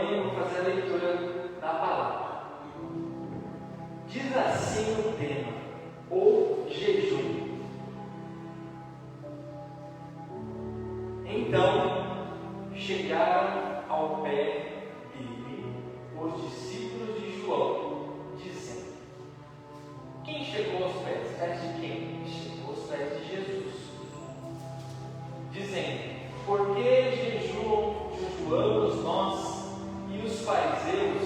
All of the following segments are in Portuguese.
acompanhem, eu vou fazer a leitura da palavra. Diz assim o tema: o jejum. Então chegaram ao pé dele os discípulos de João, dizendo: quem chegou aos pés? Pés de quem? Chegou aos pés de Jesus, dizendo: por que jejuamos nós e os fariseus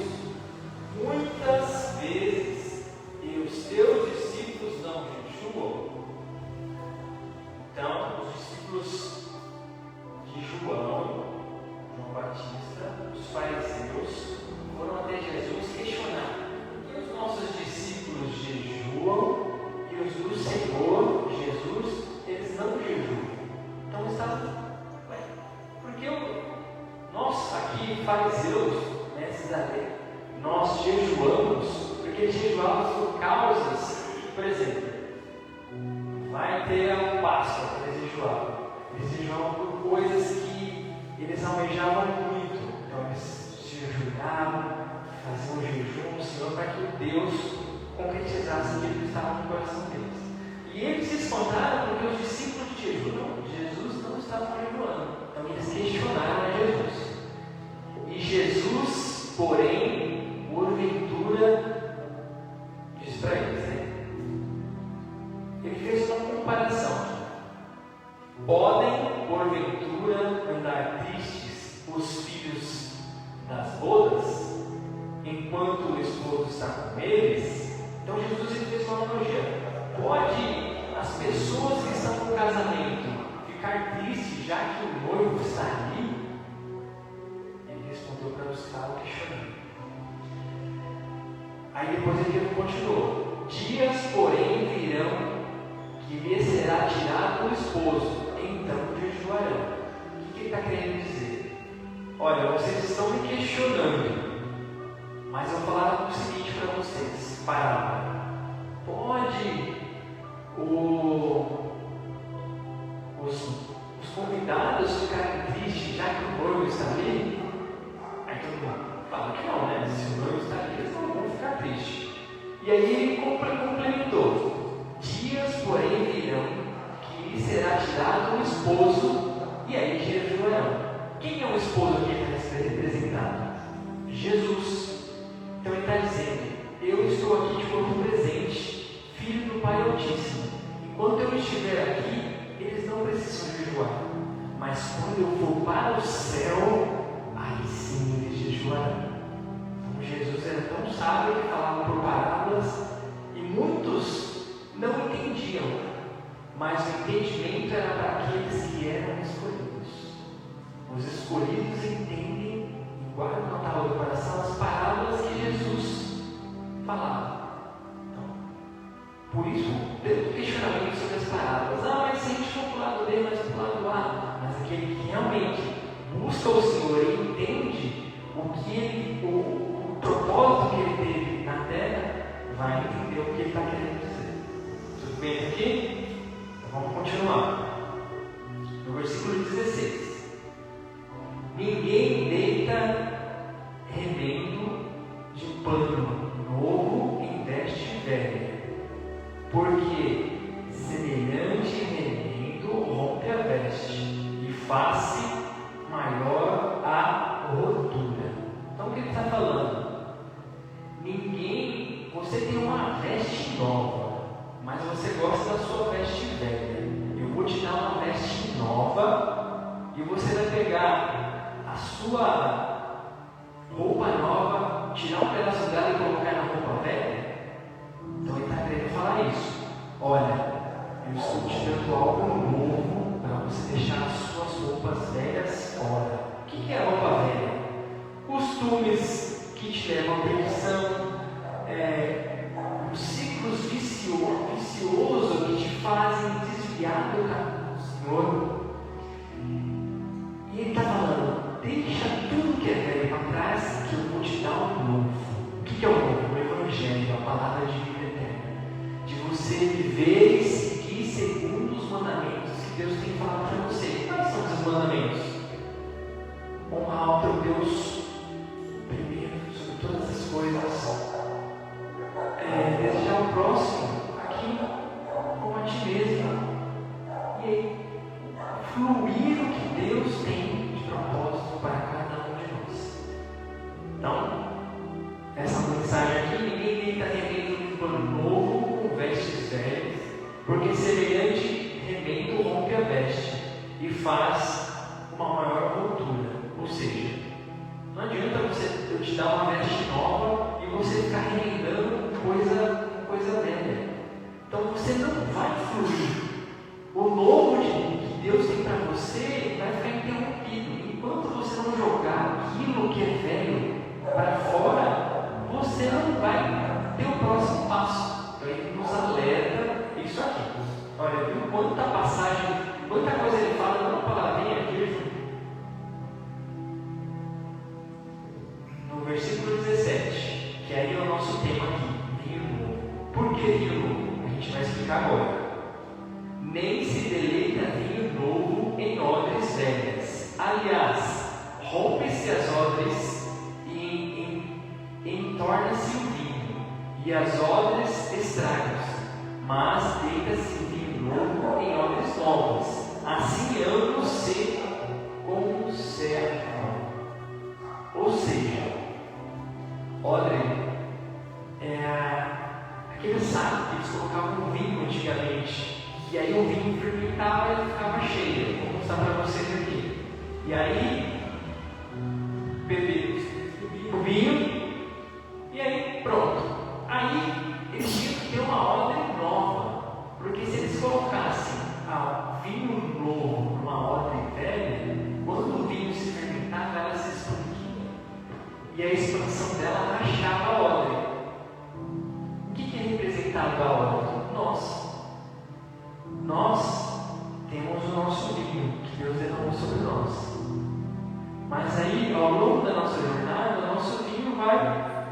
muitas vezes, e os teus discípulos não jejuam? Então os discípulos de João Batista, os fariseus, foram até Jesus questionar: por que os nossos discípulos jejuam e os do Senhor Jesus, eles não jejuam? Então estavam, porque nós aqui, fariseus, mestres da lei, nós jejuamos porque jejuamos por causas. Por exemplo, vai ter a Páscoa que eles jejuavam. Eles jejuavam por coisas que eles almejavam muito. Então eles jejuavam, faziam jejum ao Senhor para que Deus concretizasse aquilo que estava no coração deles. E eles se espantaram porque os discípulos de Jesus não estavam jejuando. Então eles questionaram a Jesus. E Jesus, porém, porventura, disse para eles, ele fez uma comparação. Podem, porventura, andar tristes os filhos das bodas, enquanto o esposo está com eles? Então Jesus ele fez uma analogia. Pode as pessoas que estão no casamento ficar tristes já que o noivo está ali? Ele respondeu para os que estavam questionando. Aí depois ele continuou: dias, porém, virão que lhe será tirado o esposo, então jejuarão. O que ele está querendo dizer? Olha, vocês estão me questionando, mas eu vou falar o seguinte para vocês: parábola. Pode os convidados ficarem tristes já que o noivo está ali? Aí todo mundo fala que não, né? Se o noivo está ali, eles não vão ficar tristes. E aí ele complementou: dias, porém, virão que lhe será tirado o esposo, e aí jejuarão. Quem é o esposo que está representado? Jesus. Então ele está dizendo: eu estou aqui de corpo presente, filho do Pai Altíssimo. Enquanto eu estiver aqui, eles não precisam jejuar. Mas quando eu for para o céu, aí sim eles jejuarão. Então Jesus era tão sábio que falava por parábolas e muitos não entendiam, mas o entendimento era para aqueles que eram escolhidos. Os escolhidos entendem e guardam na tábua do coração as parábolas que Jesus falava. Por isso, teve questionamento sobre as parábolas. Mas se a gente for para o lado B, mas para o lado A. Mas aquele que realmente busca o Senhor e entende o propósito que ele teve na terra, vai entender o que ele está querendo dizer. Tudo bem aqui? Então vamos continuar. No versículo 16: ninguém deita remendo de pano novo em veste velha, porque semelhante remendo rompe a veste e faz-se maior a rotura. Então o que ele está falando? Você tem uma veste nova, mas você gosta da sua veste velha. Eu vou te dar uma veste nova e você vai pegar a sua roupa nova, tirar um pedaço dela e colocar na roupa velha. Então ele está querendo falar isso. Olha, eu estou te dando algo novo para você deixar as suas roupas velhas fora. O que é a roupa velha? Costumes que te levam à perdição, ciclos viciosos que te fazem desviar do caminho do Senhor. E ele está falando: deixa tudo que é velho para trás, que eu vou te dar um novo. O que é o novo? O Evangelho, a palavra de vida eterna. De você viver e seguir segundo os mandamentos que Deus tem falado para você. Quais são esses mandamentos? Honrar o teu Deus fluir o que Deus tem de propósito para cada um de nós. Então, essa mensagem aqui, ninguém está remendo um pano novo com vestes velhas, porque semelhante remendo rompe a veste e faz uma maior ruptura. Ou seja, não adianta eu te dar uma veste nova e você ficar remendando coisa velha. Então você não vai fluir. O novo que Deus tem para você vai ficar interrompido. Enquanto você não jogar aquilo que é velho para fora, você não vai ter o próximo passo. Então ele nos alerta isso aqui. Olha, viu quanta passagem, quanta coisa ele fala numa palavrinha aqui. No versículo 17, que aí é o nosso tema aqui, vinho novo. Por que vinho novo? A gente vai explicar agora. Nem se deleita vinho novo em odres velhas. Aliás, rompe-se as odres e entorna-se o vinho, e as odres estragam-se. Mas deita-se vinho novo em odres novas. Assim ambos se conservam. Ou seja, odre é aquele saco que eles colocavam no vinho antigamente. E aí o vinho fermentava e ele ficava cheio. Vou mostrar para vocês aqui. E aí, beber o vinho, e aí pronto. Aí eles tinham que ter uma odre nova. Porque se eles colocassem vinho novo numa odre velha, quando o vinho se fermentava, ela se expandia. E a expansão dela rachava a odre. O que é representado a odre? Nós temos o nosso vinho que Deus derramou sobre nós. Mas aí, ao longo da nossa jornada, o nosso vinho vai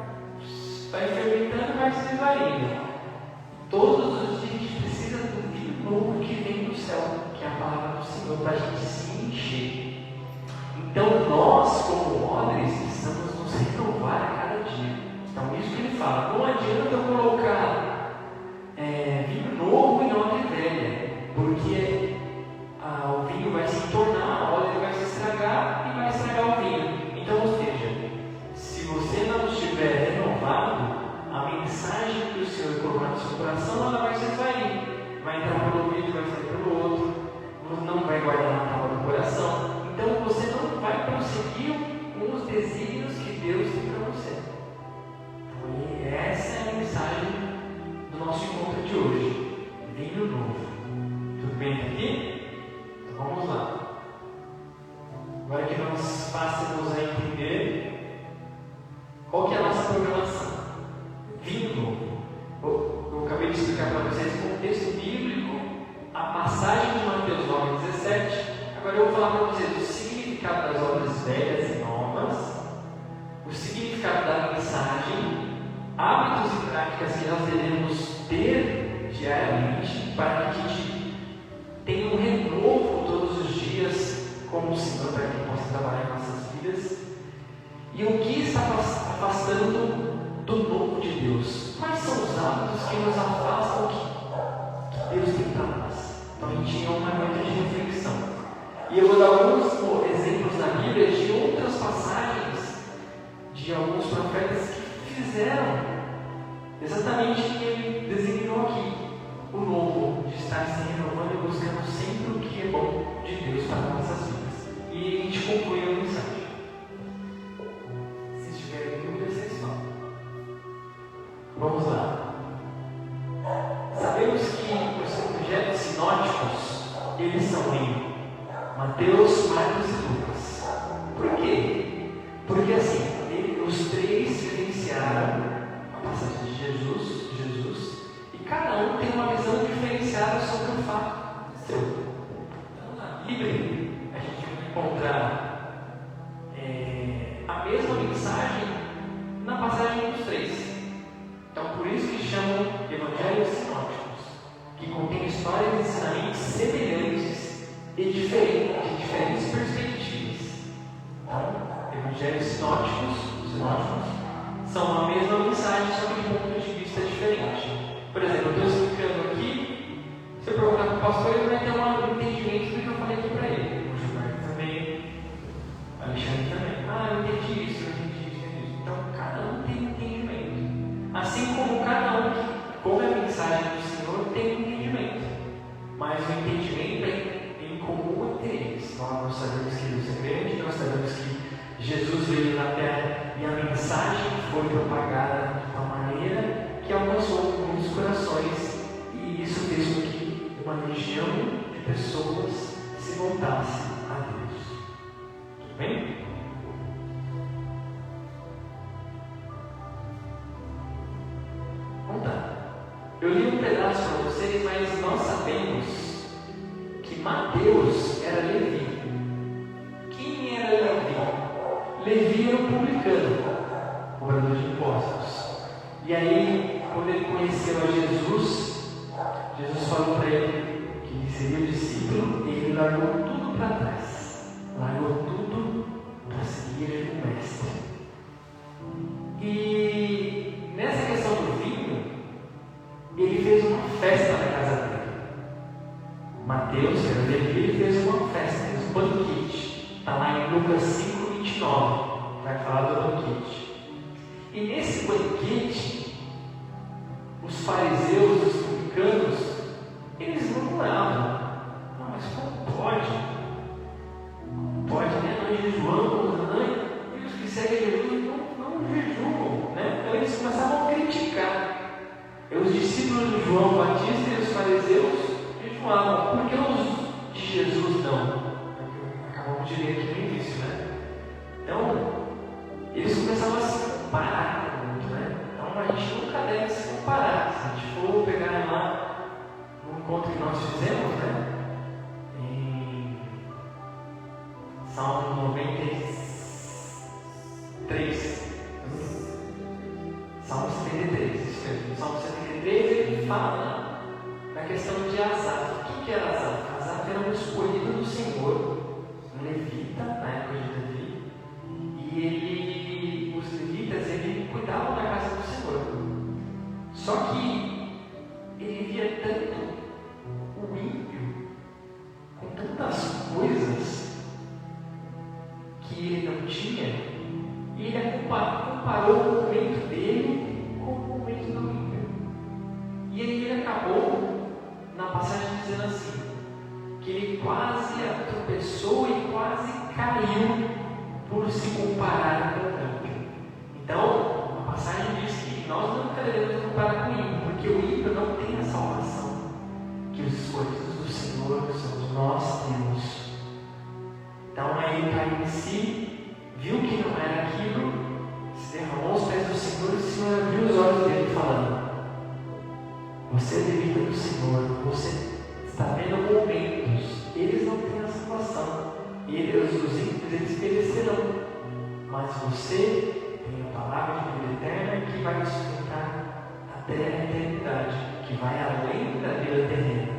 fermentando e vai se esvaindo. Todos os dias a gente precisa do vinho novo que vem do céu, que é a palavra do Senhor, para a gente se encher. Então nós, como odres, precisamos nos renovar a cada dia. Então isso que ele fala, não adianta eu colocar vinho novo em odre velha, porque o vinho vai se entornar, a odre vai se estragar e vai estragar o vinho. Então, ou seja, se você não estiver renovado, a mensagem que o Senhor colocou no seu coração, ela vai se esvair, vai entrar pelo ouvido, vai sair pelo outro, você não vai guardar na tábua do coração. Então você não vai prosseguir com os desígnios que Deus tem para você. Então, essa é a mensagem do nosso encontro de hoje. Vinho novo. Tudo bem aqui? Então vamos lá. Agora que nós passamos a entender qual que é a nossa programação. Vinho novo. Eu acabei de explicar para vocês o contexto bíblico, a passagem de Mateus 9,17. Agora eu vou falar para vocês o significado das obras velhas e novas, o significado da mensagem, hábitos e práticas que nós devemos ter diariamente para que a gente tenha um renovo todos os dias como o Senhor, para que possa trabalhar em nossas vidas, e o que está afastando do novo de Deus. Quais são os hábitos que nos afastam que Deus tem para nós? Então a gente tinha uma noite de reflexão. E eu vou dar alguns exemplos na Bíblia de outras passagens de alguns profetas que fizeram exatamente o que ele designou aqui. O novo, de estar se renovando e buscando sempre o que é bom de Deus para nossas vidas. E a gente conclui a mensagem. Se tiverem dúvidas, vocês falam. Vamos lá. Sabemos que os objetos sinóticos, eles são em Mateus, Marcos e Lucas. Por quê? Porque assim, os três vivenciaram a passagem de Jesus, e cada um tem uma visão diferenciada sobre o fato seu. Então, na Bíblia, a gente vai encontrar a mesma mensagem na passagem dos três. Então, por isso que chamam evangelhos sinóticos, que contêm histórias e ensinamentos semelhantes e de diferentes perspectivas. Então, evangelhos sinóticos são a mesma mensagem, só que de um ponto de vista diferente. Por exemplo, eu estou explicando aqui, se eu perguntar para o pastor ele vai ter um entendimento do que eu falei aqui para ele. O Gilberto também, o Alexandre também. Eu entendi isso, eu entendi isso, eu entendi isso. Então, cada um tem um entendimento. Assim como cada um que come a mensagem do Senhor tem um entendimento. Mas o entendimento é em comum entre eles. Nós sabemos que Deus é grande, nós sabemos que Jesus veio na terra e a mensagem foi propagada de tal maneira que alcançou muitos corações, e isso fez com que uma legião de pessoas se voltasse a Deus. Tudo bem? Vamos lá. Eu li um pedaço para vocês, mas nós sabemos que Mateus era Levi. Quem era Levi? Levi era um publicano, cobrador de impostos. E aí, quando ele conheceu a Jesus, Jesus falou para ele que seria o discípulo, e ele largou tudo para trás. Largou tudo para seguir o Mestre. E nessa questão do vinho, ele fez uma festa na casa dele. Mateus, que era Levi, ele fez uma festa, fez um banquete. Está lá em Lucas 5:29, vai falar do banquete. E nesse banquete, os fariseus, os publicanos, eles murmuravam: não, mas como pode? Como pode, né? Nós jejuamos, e os que seguem Jesus não jejuam, né? Então eles começavam a criticar. E os discípulos de João Batista e os fariseus jejuavam. Por que os de Jesus não? Acabamos de ler aqui no início, né? Então, eles começavam a se comparar muito, né? Então, a gente nunca deve se comparar. Se a gente for pegar lá no encontro que nós fizemos, né? Em Salmo 93. Salmo 73, isso mesmo. No Salmo 73 ele fala na questão de Asaf. O que era Asaf? Asaf era um escolhido do Senhor, um levita, na época de Davi, e os levitas cuidavam da casa do Senhor. Só que ele via tanto o ímpio, com tantas coisas que ele não tinha, e ele comparou o momento dele com o momento do ímpio. E aí ele acabou na passagem dizendo assim, que ele quase tropeçou e quase caiu por se comparar com o ímpio. Então, a passagem diz que nós nunca devemos comparar com o ímpio, porque o ímpio não tem a salvação que os escolhidos do Senhor somos nós temos. Então aí ele caiu em si, viu que não era aquilo, se derramou aos pés do Senhor, e o Senhor abriu os olhos dele falando: você é levita do Senhor, você está vendo momentos, eles não têm a salvação, os ímpios eles perecerão, mas você tem a palavra de vida eterna que vai sustentar até a eternidade, que vai além da vida terrena,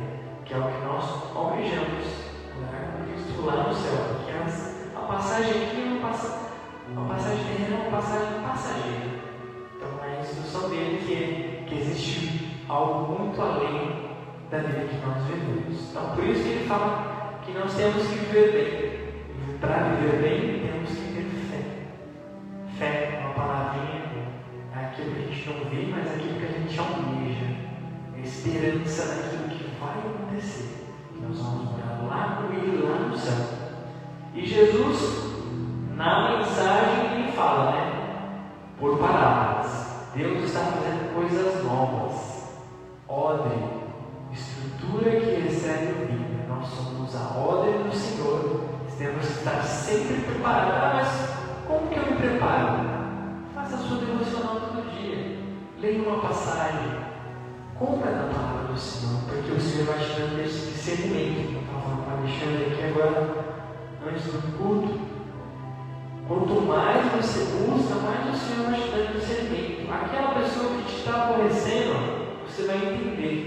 que é o que nós almejamos, com Cristo lá no céu, porque a passagem aqui é uma passagem terrena, é uma passagem passageira. Então é a instrução dele que existe algo muito além da vida que nós vivemos. Então por isso que ele fala que nós temos que viver bem. E para viver bem, temos que ter fé. Fé, uma palavrinha, é aquilo que a gente não vê, mas é aquilo que a gente almeja. É a esperança daquilo que vai acontecer. Que nós vamos morar lá com ele, lá no céu. E Jesus, na mensagem, ele fala, né? Por parábolas. Deus está fazendo coisas novas. Odre, estrutura que recebe o vinho. Nós somos a odre do Senhor. Temos que estar sempre preparados. Mas como que eu me preparo? Faça a sua devocional todo dia. Leia uma passagem. Compra da palavra do Senhor, porque o Senhor vai te dando esse discernimento. Eu estava falando para Alexandre aqui agora, antes do culto. Quanto mais você busca, mais o Senhor vai te dando discernimento. Aquela pessoa que te está aborrecendo, você vai entender.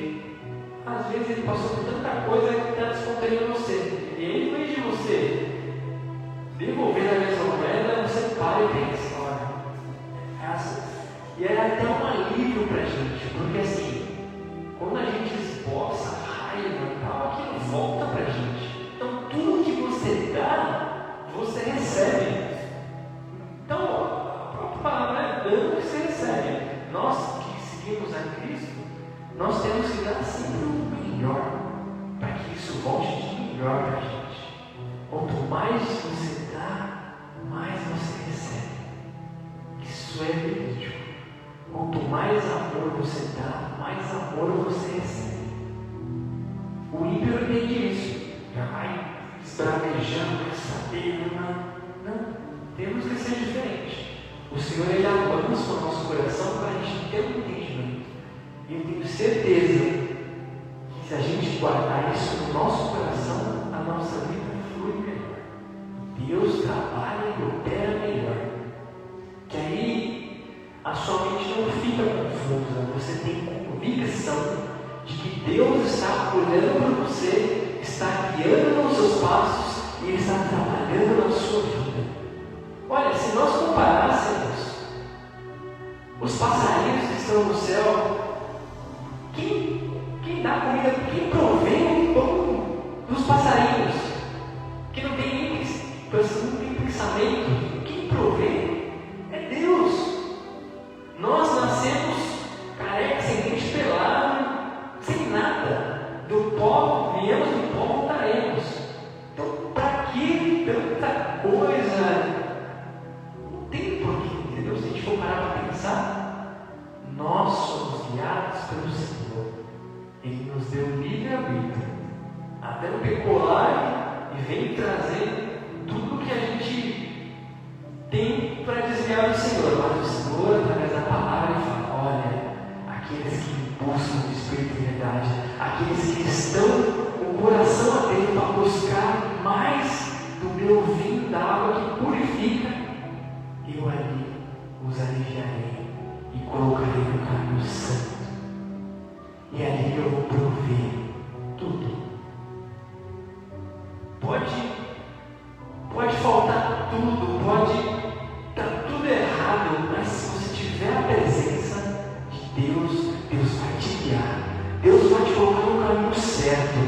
Às vezes ele passou por tanta coisa que está descontando você. E ele, em vez de você devolver a mesma moeda, você para e pensa: olha, e é até um alívio para a gente, porque assim, quando a gente esboça raiva e tal, volta para a gente. Então, tudo que você dá, você recebe. Então, a própria palavra é dando que você recebe. Nós que seguimos a Cristo, nós temos que dar sempre o melhor, para que isso volte de melhor para a gente. Quanto mais você dá, mais você recebe. Isso é verídico. Quanto mais amor você dá, mais amor você recebe. O ímpio entende isso. Já vai esbravejando, quer saber, não. Temos que ser diferente. O Senhor, Ele avança o nosso coração para a gente ter um entendimento. E eu tenho certeza que se a gente guardar isso no nosso coração, a nossa vida flui melhor. Deus trabalha e opera melhor. Que aí a sua mente não fica confusa. Você tem convicção de que Deus está olhando para você, está guiando os seus passos e Ele está trabalhando na sua vida. Olha, se nós comparássemos os passarinhos que estão no céu, quem dá comida, quem provém o pão dos passarinhos, que não tem nem pensamento, quem provém é Deus. Nós nascemos carecas, sem dente pelado, sem nada. Do pó, viemos do pó, voltaremos. Então, para que tanta coisa? Não tem porquê, entendeu? Se a gente for parar para pensar, nós somos guiados pelo Senhor. Ele nos deu livre-arbítrio. Até no pecuário e vem trazer tudo que a gente tem para desviar do Senhor. Mas o Senhor, através da palavra, ele fala: olha, aqueles que buscam o Espírito de verdade, aqueles que estão com o coração atento para buscar mais do meu vinho, da água que purifica, eu ali os aliviarei e colocarei no caminho santo. E ali eu vou prover tudo. Pode faltar tudo, pode estar tudo errado, mas se você tiver a presença de Deus, Deus vai te guiar, Deus vai te colocar no caminho certo,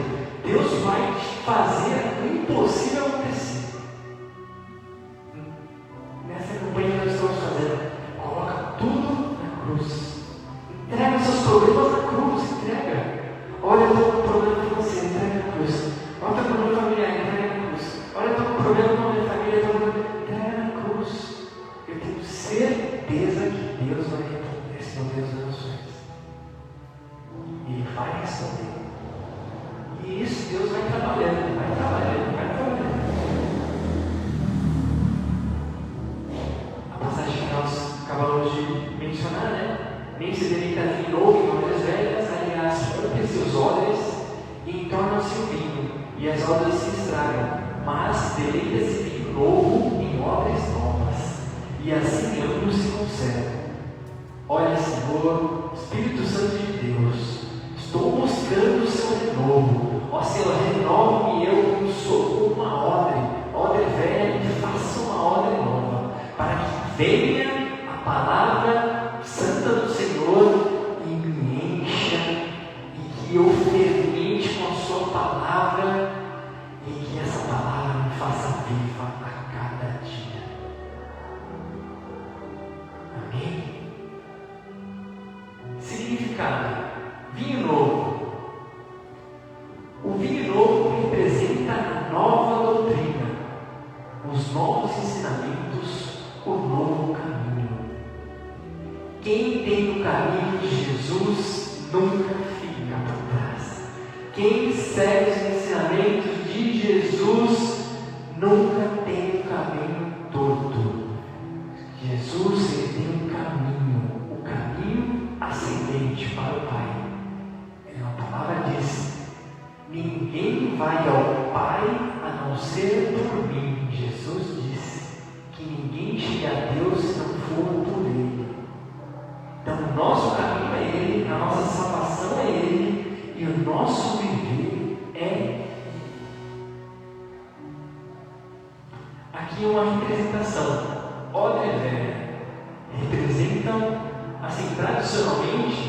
Deus vai te fazer o impossível acontecer. Nessa campanha que nós estamos fazendo, coloca tudo na cruz, entrega os seus problemas na cruz, entrega. Olha, eu estou com um problema financeiro, entrega na cruz. Olha, eu estou com um problema familiar, entrega na cruz. Olha, eu estou com um problema com a minha família, entrega na cruz. Eu tenho certeza que Deus vai responder as orações. Ele vai responder. E isso Deus vai trabalhando, vai trabalhando, vai trabalhando. A passagem que nós acabamos de mencionar, né? Nem se deleita vinho novo em odres velhas, aliás, rompe-se os odres e entornam-se o vinho, e as odres se estragam, mas deleita-se vinho novo em odres novas, e assim ambos se conservam. Olha, Senhor, Espírito Santo de Deus, estou buscando o seu renovo. Ó Senhor, renova-me eu como sou uma odre velha, e faça uma odre nova, para que venha a palavra santa do Senhor e me encha, e que eu fermente com a sua palavra, e que essa palavra me faça viva a cada dia. Amém? Significado: vinho novo. O vinho novo representa a nova doutrina, os novos ensinamentos, o novo caminho. Quem tem o caminho de Jesus nunca fica para trás. Quem segue os ensinamentos de Jesus nunca tem um caminho torto. Jesus, ele tem um caminho, o caminho ascendente para o Pai. A palavra diz: ninguém vai ao Pai a não ser por mim. Jesus disse que ninguém chega a Deus se não for por Ele. Então, o nosso caminho é Ele, a nossa salvação é Ele, e o nosso viver é Ele. Aqui uma representação. Odre velha representam, assim, tradicionalmente,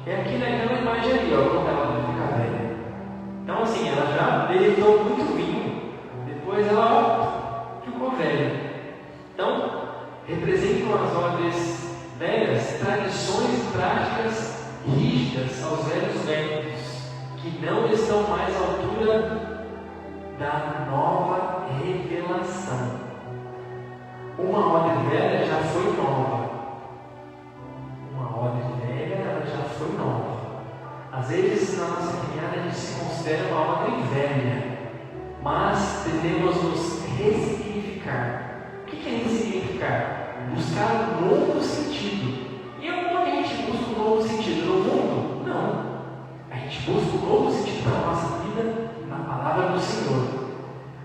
é aqui naquela imagem ali, ó, quando ela vai ficar velha. Então, assim, ela já deletou muito vinho, depois ela ficou velha. Então, representam as ordens velhas, tradições e práticas rígidas aos velhos métodos, que não estão mais à altura da nova revelação. Uma ordem velha já foi nova. Uma ordem velha, ela já foi nova. Às vezes, na nossa caminhada, a gente se considera uma ordem velha, mas devemos nos ressignificar. O que é ressignificar? Buscar um novo sentido. E onde a gente busca um novo sentido? No mundo? Não. A gente busca um novo sentido para a nossa vida na palavra do Senhor.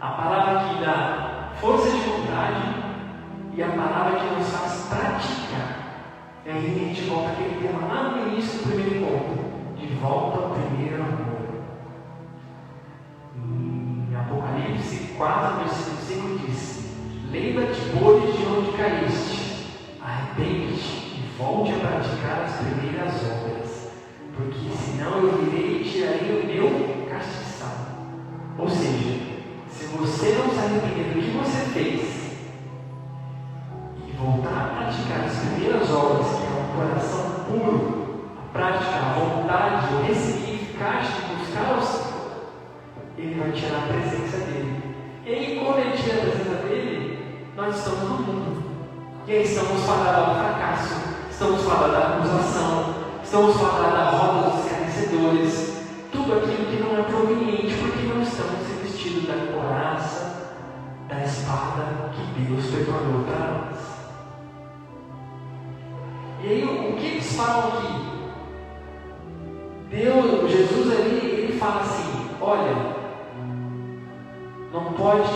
A palavra que dá força de vontade e a palavra que nos faz praticar. E aí a gente volta àquele tema lá no início do primeiro ponto. De volta ao primeiro amor. Em Apocalipse 4, versículo 5 diz: lembra-te, pois, de onde caíste, arrepende-te e volte a praticar as primeiras obras, porque senão eu virei e tirarei o meu castiçal. Ou seja, se você não se arrepender do que você fez e voltar a praticar as primeiras obras, que é um coração puro, a prática, a vontade, o ressignificar de buscar o Senhor, Ele vai tirar a presença dele. E aí, quando Ele tira a presença dele, nós estamos no mundo. E aí estamos falados do fracasso, estamos falados da acusação, estamos falados da roda dos escarnecedores, tudo aquilo que não é proveniente, porque não estamos revestidos da couraça, da espada que Deus preparou para nós. E aí, o que eles falam aqui? Jesus ali, ele fala assim: olha, não pode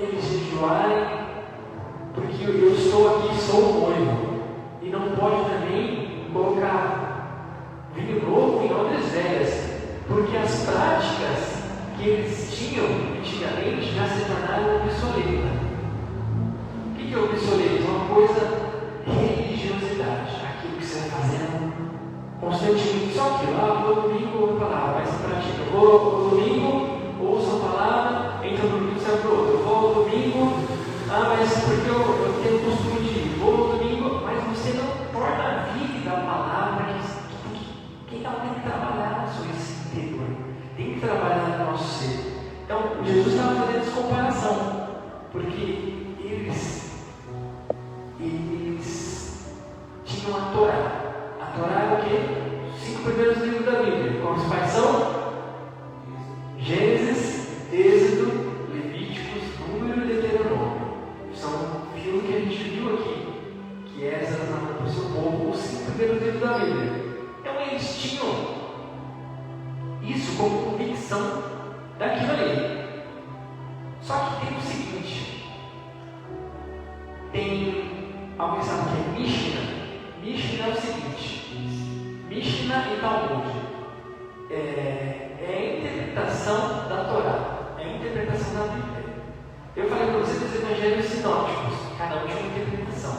eles jejuarem, porque eu estou aqui, sou o noivo, e não pode também colocar vinho novo em odres velhas, porque as práticas que eles tinham antigamente já se tornaram obsoletas. O que é obsoleto? Uma coisa, religiosidade, aquilo que você vai fazendo constantemente, só que lá vou domingo ouço a palavra, mas se pratica. Vou domingo, ouço a palavra, entro no domingo, sai para o outro. Eu vou domingo, mas porque eu tenho o costume de ir. Vou domingo, mas você não torna a vida a palavra que ela tem que trabalhar no seu interior, tem que trabalhar no nosso ser. Então, Jesus estava fazendo essa comparação, porque eles tinham a Torá. A Torá é o quê? Os 5 primeiros livros da Bíblia. Quais são? Gênesis, Êxodo, Levíticos, Número e Deuteronômio. São aquilo que a gente viu aqui, que é exatamente para o seu povo, os 5 primeiros livros da Bíblia. Então eles tinham isso como convicção daquilo ali. Só que tem o seguinte: tem alguém sabe o que é Mishnah? Mishnah é o seguinte: Mishnah e Talmud é a interpretação da Torá, é a interpretação da Bíblia. Eu falei para vocês dos evangelhos sinóticos, cada um tinha uma interpretação.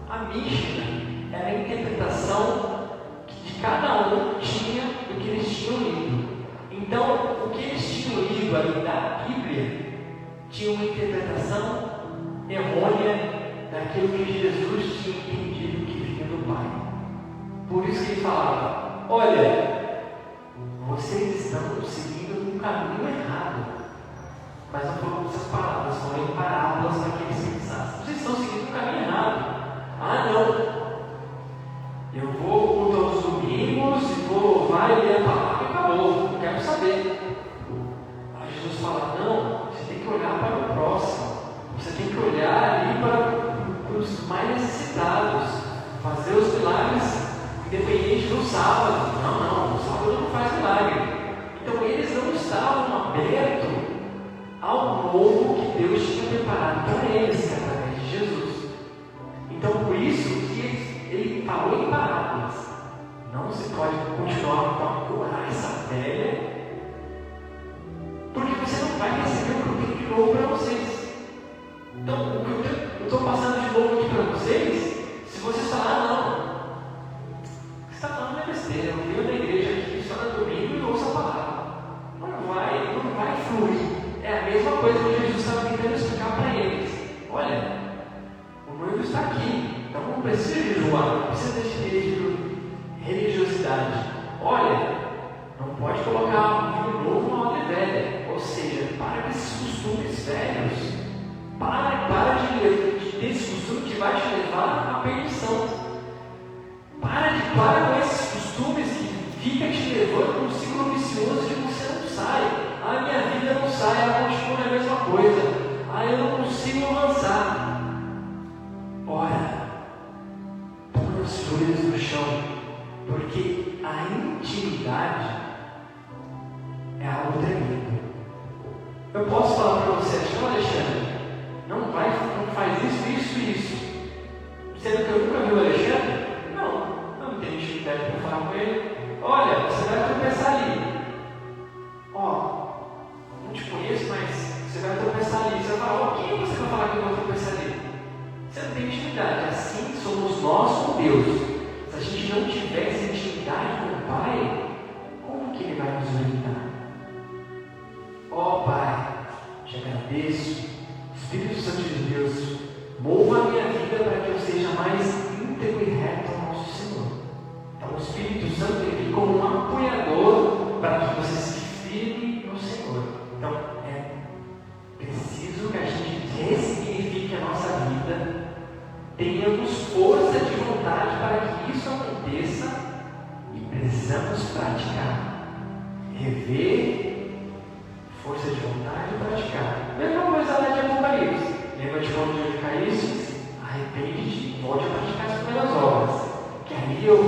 A Mishnah era a interpretação que cada um tinha do que eles tinham lido. Então, o que eles tinham lido ali da Bíblia tinha uma interpretação errônea daquilo que Jesus tinha entendido que vinha do Pai. Por isso que ele falava: olha, vocês estão seguindo um caminho errado. Mas não foram essas palavras, foram em parábolas para que eles pensassem: vocês estão seguindo um caminho errado. Ah, não, eu vou culto aos domingos e vou louvar e ler a palavra e acabou, não quero saber. Aí Jesus fala: não, você tem que olhar para o próximo, você tem que olhar ali para os mais necessitados, fazer os milagres independente do sábado. Não, o sábado não faz milagre. Então eles não estavam abertos ao novo que Deus tinha preparado para eles através de Jesus. Então por isso que ele falou em parábolas. Não se pode continuar com a couraça velha, porque você não vai receber o que eu tenho de novo para vocês. Então, o que eu estou passando de novo aqui para vocês, se vocês falarem: não, você está falando minha besteira, eu venho da igreja aqui só no domingo e ouço a palavra. Não vai Eu posso falar para você, Alexandre, não faz isso. Sendo que eu nunca vi o Alexandre? Não tenho intimidade para falar com ele. Olha, você vai tropeçar ali. Não te conheço, mas você vai tropeçar ali. Você vai falar, quem você vai falar que eu vou tropeçar ali? Você não tem intimidade. Assim somos nós com Deus. Se a gente não tiver essa intimidade com o Pai, como que Ele vai nos orientar? Pai, te agradeço. Espírito Santo de Deus, mova a minha vida para que eu seja mais íntegro e reto ao nosso Senhor. Então o Espírito Santo ele fica como um apoiador para que você se firme no Senhor. Então é preciso que a gente ressignifique a nossa vida, tenhamos força de vontade para que isso aconteça e precisamos praticar, rever, força de vontade e praticar. Mesma coisa lá de Apocalipse. Lembra de quando ele caísse? Arrepende-te e volte a praticar as primeiras obras. Que ali eu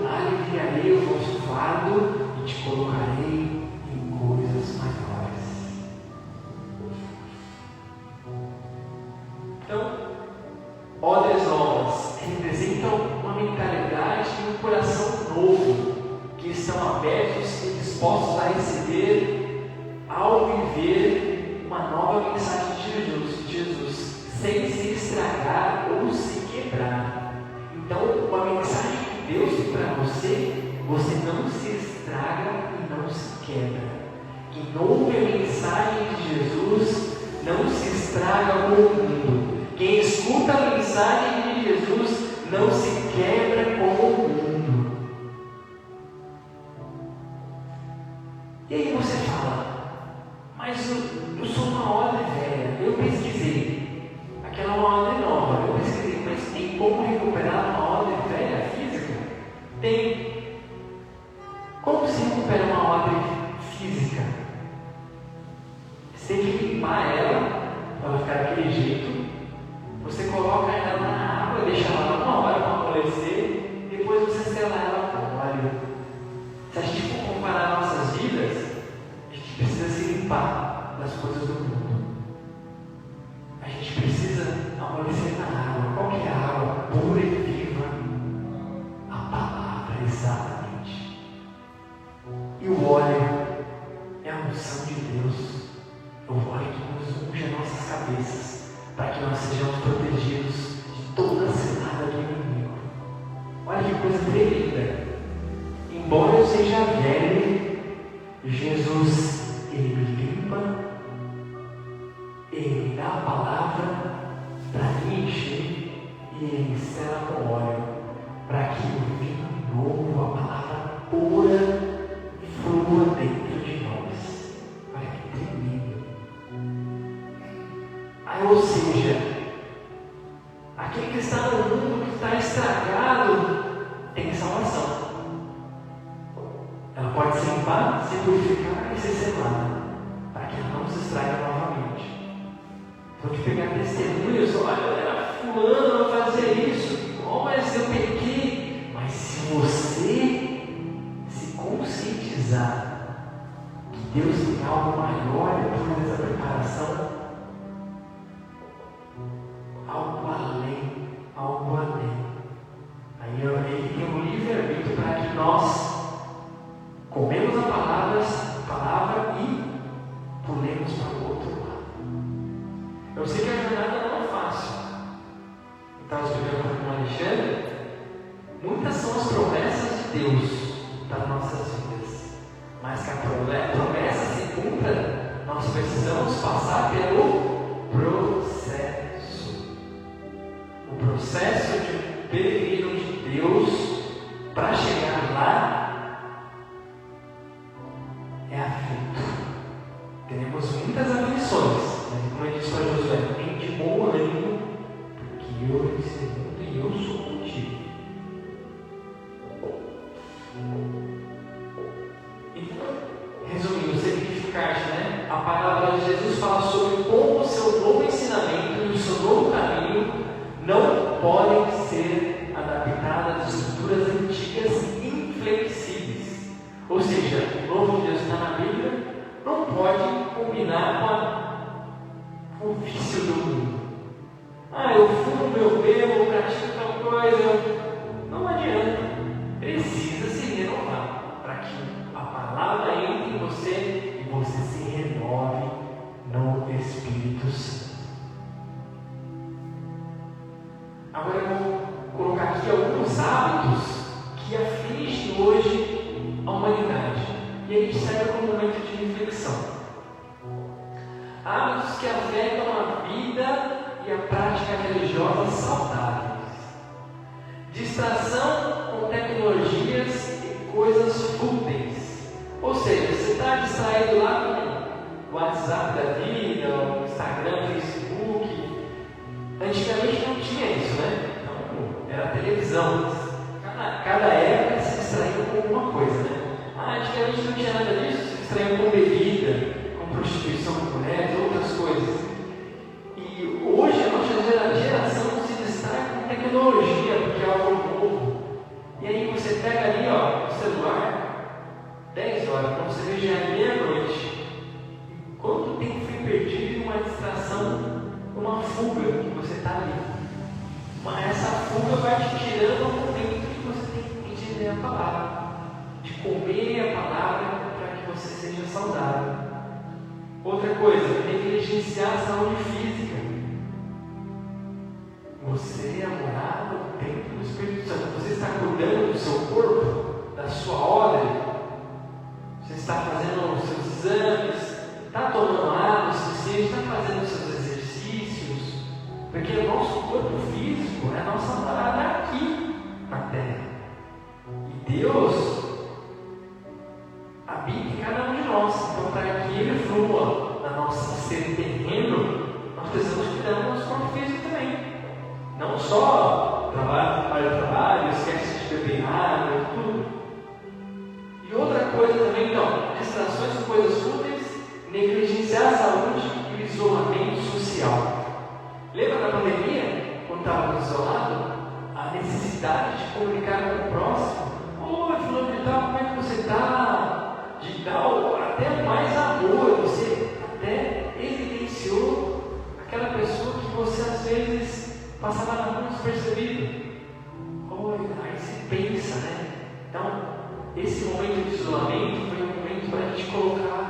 aliviarei o vosso fardo e te colocarei em coisas maiores. Então, odres novas representam uma mentalidade e um coração novo que estão abertos e dispostos a receber ao viver uma nova mensagem de Jesus, sem se estragar ou se quebrar. Então, uma mensagem que Deus tem para você, você não se estraga e não se quebra. Quem ouve a mensagem de Jesus não se estraga com o mundo. Quem escuta a mensagem de Jesus não se quebra com o mundo. E aí você fala, mas eu sou uma ordem velha, eu pesquisei. Aquela é uma ordem nova, eu pesquisei, mas tem como recuperar uma ordem velha física? Tem. Como se recupera uma ordem física? Você tem que limpar ela para ela ficar daquele jeito. Você coloca ela na água, deixa ela 1 hora para amolecer, depois você sela ela com óleo. Se a gente for comparar nossas vidas, a gente precisa se limpar das coisas do mundo. A gente precisa amolecer na água. Qual que é a água? Pura e viva. A palavra, exatamente. E o óleo é a unção de Deus. O óleo que nos unge as nossas cabeças, para que nós sejamos protegidos de toda a cilada do inimigo. Olha que coisa tremenda. Embora eu seja velho, Jesus, Ele me limpa, Ele me dá a palavra para me encher e Ele me sela com óleo, para que o vinho novo, a palavra pura, flua dentro de nós. Olha que tremendo. Ou seja, aquele que está no mundo, que está estragado, tem salvação. Ela pode se limpar, se purificar e ser selada, para que ela não se estrague novamente. Vou te pegar testemunhos, olha, eu era fulano, eu fazia isso, mas eu pequei. Mas se você se conscientizar que Deus tem algo maior depois dessa preparação, algo além. Aí ele tem um livre-arbítrio para que nós comemos a palavra e pulemos para o outro lado. Eu sei que a jornada não é fácil. Estava explicando com o Alexandre, muitas são as promessas de Deus para nossas vidas, mas que a promessa se cumpra, nós precisamos passar pelo processo. O processo de um peregrino de Deus para chegar lá é aflito. Teremos muitas aflições, mas como ele disse para Josué, tem de bom ânimo, porque eu venci o mundo e eu sou contigo. Então, resumindo, significar, né? A palavra de Jesus fala sobre como o seu novo ensinamento e o seu novo caminho não podem ser adaptadas às estruturas antigas e inflexíveis. Ou seja, o novo de Deus está na Bíblia, não pode combinar com a vício do mundo. Eu fumo, eu bebo, eu pratico tal coisa. Não adianta. Precisa se renovar para que a palavra entre em você e você se renove no Espírito Santo. Agora eu vou colocar aqui alguns hábitos que afligem hoje a humanidade. E aí serve como momento de reflexão. Hábitos que afetam a vida e a prática religiosa saudáveis. Distração com tecnologias e coisas fúteis. Ou seja, você está distraído lá com o WhatsApp da vida, o Instagram, o Facebook. Antigamente não tinha isso, né? Então, era televisão. Cada época se distraía com alguma coisa, né? Antigamente não tinha nada disso, se distraía com bebida, com prostituição com mulheres, outras coisas. E hoje a nossa geração se distrai com tecnologia, porque é algo novo. E aí você pega ali, o celular, 10 horas, quando você vê já é meia-noite. Quanto tempo foi perdido em uma distração, uma fuga que você está ali? Mas essa fuga vai te tirando o momento que você tem que entender a palavra, de comer a palavra para que você seja saudável. Outra coisa, negligenciar a saúde física. Você é morada no templo do Espírito Santo. Você está cuidando do seu corpo, da sua ordem. Você está fazendo os seus exames, está tomando água o suficiente, está fazendo os seus exercícios. Porque o nosso corpo físico é a nossa morada aqui na terra. E Deus habita em cada um de nós. Então, para que Ele flua na nossa ser terreno, nós precisamos cuidar do nosso corpo físico também. Não só trabalho, esquece de beber água e tudo. E outra coisa também, então, distrações com coisas fúteis, negligenciar a saúde e o isolamento social. Lembra da pandemia, quando estávamos isolados? A necessidade de comunicar com o próximo. Oi, fulano de tal, como é que você está? De tal, até mais amor, você até evidenciou aquela pessoa que você às vezes passava na rua despercebido. Aí você pensa, né? Então, esse momento de isolamento foi um momento para a gente colocar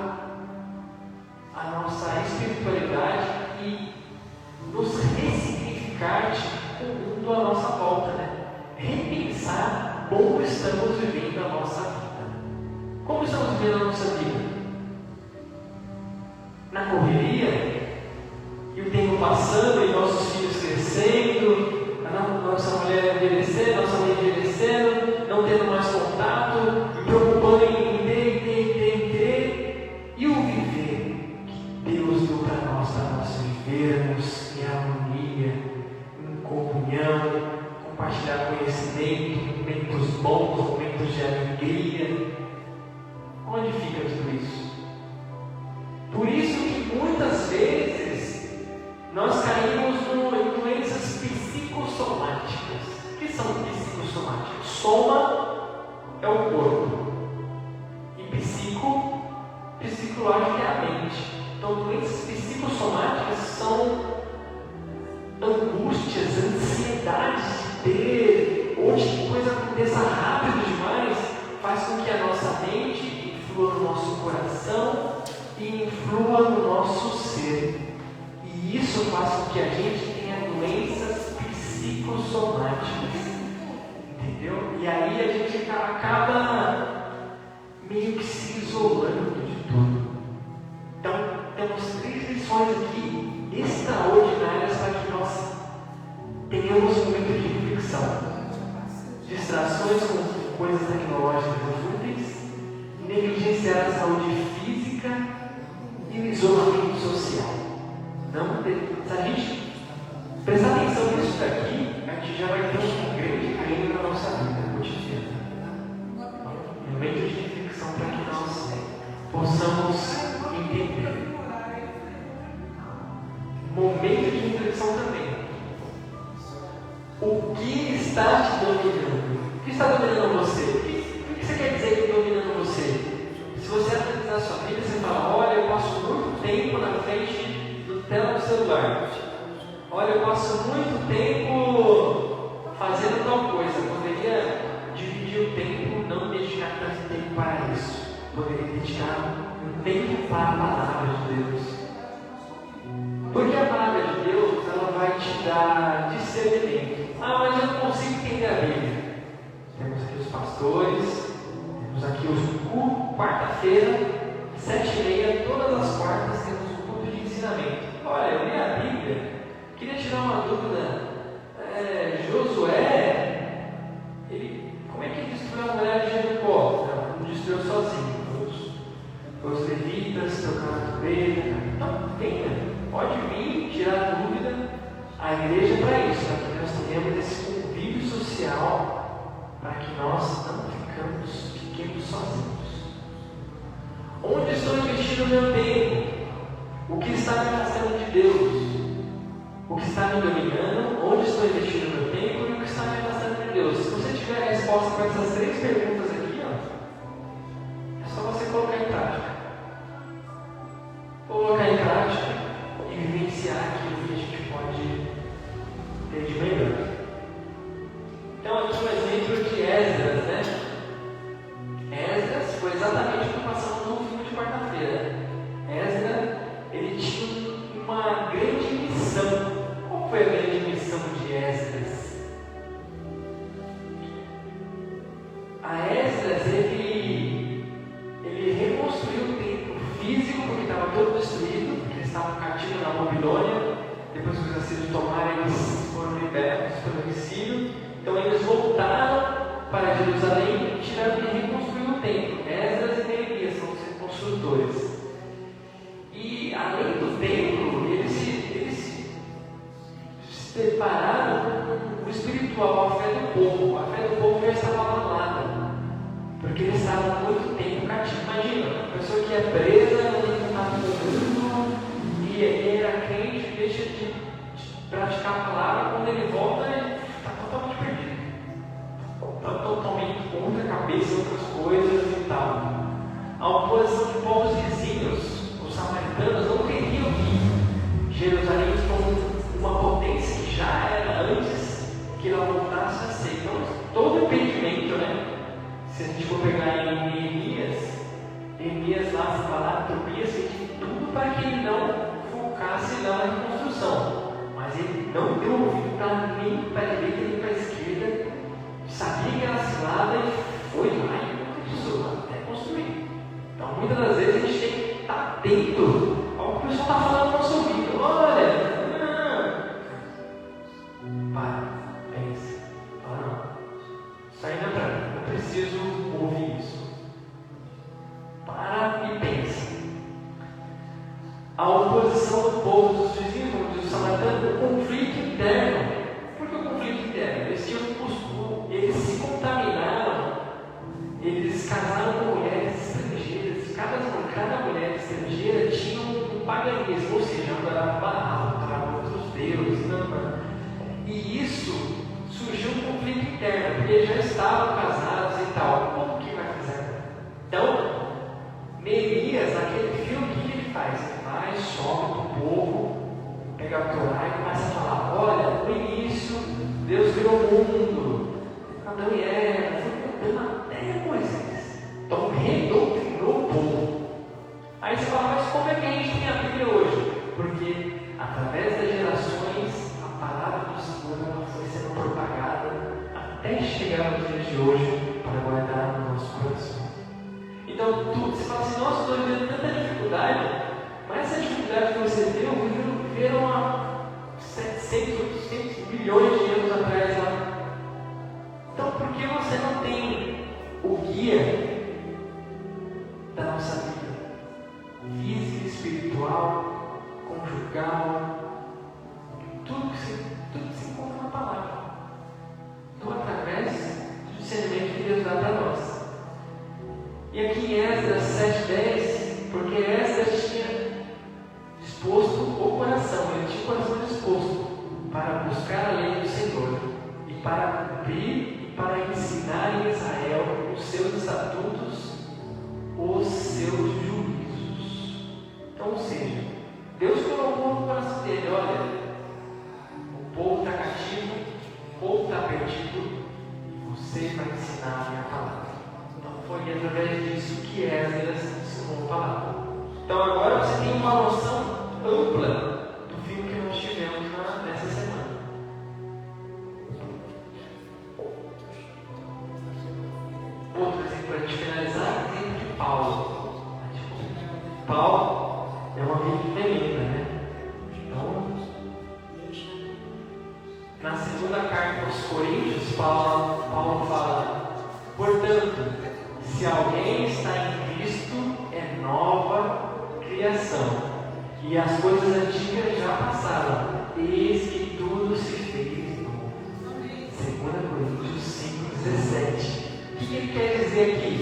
a nossa espiritualidade e nos ressignificar com o mundo à nossa volta, né? Repensar como estamos vivendo a nossa vida. Como estamos vivendo a nossa vida? Na correria? E o tempo passando e nossos filhos crescendo, a nossa mulher envelhecendo, nossa mãe envelhecendo, não tendo mais contato, e preocupando em ter. E o viver que Deus deu para nós vivermos em harmonia, em comunhão, compartilhar conhecimento, momentos bons, momentos de alegria. Onde fica tudo isso? Por isso que muitas vezes nós caímos em doenças psicossomáticas. O que são psicossomáticas? Soma é o corpo e psicológico é a mente. Então, doenças psicossomáticas são angústias, ansiedades de ter, ou de que coisa aconteça rápido demais, faz com que a nossa mente influa no nosso coração e influa no nosso ser. E isso faz com que a gente tenha doenças psicossomáticas. Entendeu? E aí a gente acaba meio que se isolando de tudo. Então, temos 3 lições aqui extraordinárias para que nós tenhamos um momento de reflexão. Distrações com coisas tecnológicas inúteis, negligenciar a saúde física e o isolamento social. Não tem. Se a gente prestar atenção nisso daqui, a gente já vai ter um grande ganho na nossa vida cotidiana. Um momento de reflexão para que nós possamos entender. Momento de reflexão também. O que está te dominando? O que está dominando você? O que você quer dizer que dominando você? Se você analisar a sua vida, você fala, olha, eu passo muito tempo na frente do tela do celular. Olha, eu passo muito tempo fazendo tal coisa. Eu poderia dividir o tempo, não dedicar tanto tempo para isso. Poderia dedicar um tempo para a palavra de Deus. Porque a palavra de Deus, ela vai te dar discernimento. Ah, mas eu não consigo entender a Bíblia. Temos aqui os pastores, temos aqui o culto, quarta-feira, 7h30, todas as quartas temos um culto de ensinamento. Olha, eu li a Bíblia, queria tirar uma dúvida. Josué, como é que ele destruiu a mulher de Jericó? Não destruiu sozinho. Os levitas trocaram a igreja. Então, venha, pode vir, tirar a dúvida. A igreja é para isso, para que nós tenhamos esse convívio social, para que nós não fiquemos sozinhos. Onde estou investindo o meu tempo? O que está me afastando de Deus? O que está me dominando? Onde estou investindo o meu tempo? E o que está me afastando de Deus? Se você tiver a resposta para essas 3 perguntas aqui, é só você colocar em prática. Colocar em prática e vivenciar aquilo que a gente pode ter de melhor. Então, aqui um exemplo de Esdras, né? Esdras foi exatamente o que passamos no último de quarta-feira. Esdras, ele tinha uma grande missão. Qual foi a grande missão de Esdras? A Esdras, ele reconstruiu o templo físico, porque estava todo destruído, porque eles estavam cativos na Babilônia. Depois que os assírios tomaram, eles foram libertos pelo exílio. Então eles voltaram para Jerusalém e tiraram e reconstruíram o templo. Esdras e Neemias são os construtores. E além do templo, eles se prepararam o espiritual, a fé do povo. A fé do povo já estava abalada, porque eles estavam há muito tempo cativos. Imagina, uma pessoa que é presa, não está morando, e era crente, deixa de praticar a palavra, quando ele volta, ele está totalmente perdido. Está totalmente contra a cabeça, outras coisas e tal. A oposição de povos vizinhos, os samaritanos, não queriam que Jerusalém fosse uma potência que já era antes que ela voltasse a ser. Então, todo impedimento, né? Se a gente for pegar em Neemias lá fala, Tobias fez de tudo para que ele não focasse na reconstrução. Mas ele não deu ouvido para nem para a direita nem para a esquerda. Sabia que era cilada e foi lá e precisou até construir. Então, muitas das vezes a gente tem que estar atento ao que o pessoal está falando no nosso ouvido. Olha, para, pensa. Fala, não. Isso aí não é para mim, eu preciso ouvir isso. Para e pensa. A oposição do povo, dos vizinhos, como diz o samaritano, o conflito interno. Por que o conflito interno? Eles tinham um costume, eles se contaminaram, eles casaram com mulheres estrangeiras. Cada mulher estrangeira tinha um paganismo, ou seja, adorava Baal, adorava outros deuses. E isso surgiu um conflito interno, porque eles já estavam casados e tal. Como que vai fazer? Então, Neemias, naquele filme, o que ele faz? Ele vai, sobe para o povo, pega a Torá e começa a falar: olha, no início, Deus criou o mundo, Adão e Eva, foi contando até Moisés. Então, redoutrinou o povo. Aí você fala: mas como é que a gente tem a Bíblia hoje? Porque, através das gerações, a palavra do Senhor foi sendo propagada até chegar nos dias de hoje para guardar no nosso coração. Então, você fala assim: nossa, estou vivendo tanta dificuldade, mas essa dificuldade que você viveram há 700, 800 milhões de anos atrás lá. Então, por que você não tem o guia da nossa vida? Física, espiritual, conjugal, tudo que se encontra na palavra. Então, através do discernimento que Deus dá para nós. E aqui em Esdras 7:10, porque Esdras tinha disposto o coração, ele tinha o coração disposto para buscar a lei do Senhor e para cumprir e para ensinar em Israel os seus estatutos, os seus juízos. Então, ou seja, Deus colocou no coração você vai ensinar a minha palavra. Então foi através disso que Esdras ensinou a palavra. Então agora você tem uma noção ampla do filme que nós tivemos nessa semana. Outro exemplo para a gente finalizar, exemplo de Paulo. Paulo é uma vida feminina, né? Então, na segunda carta aos Coríntios, Paulo fala: portanto, se alguém está em Cristo, é nova criação, e as coisas antigas já passaram, eis que tudo se fez novo. 2 Coríntios 5,17. O que ele quer dizer aqui?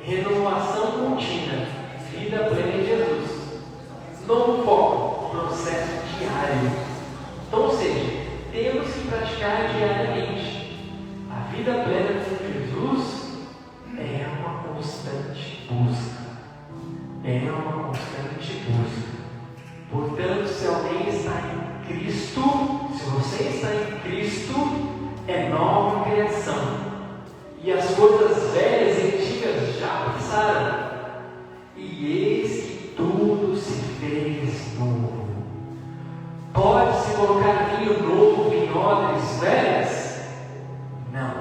Renovação contínua, vida plena em Jesus. Novo foco, processo diário. Então, ou seja, temos que praticar diariamente. A vida plena com Jesus é uma constante busca. É uma constante busca. Portanto, se alguém está em Cristo, se você está em Cristo, é nova criação. E as coisas velhas e antigas já passaram. E eis que tudo se fez novo. Pode-se colocar vinho novo em odres velhas? Não.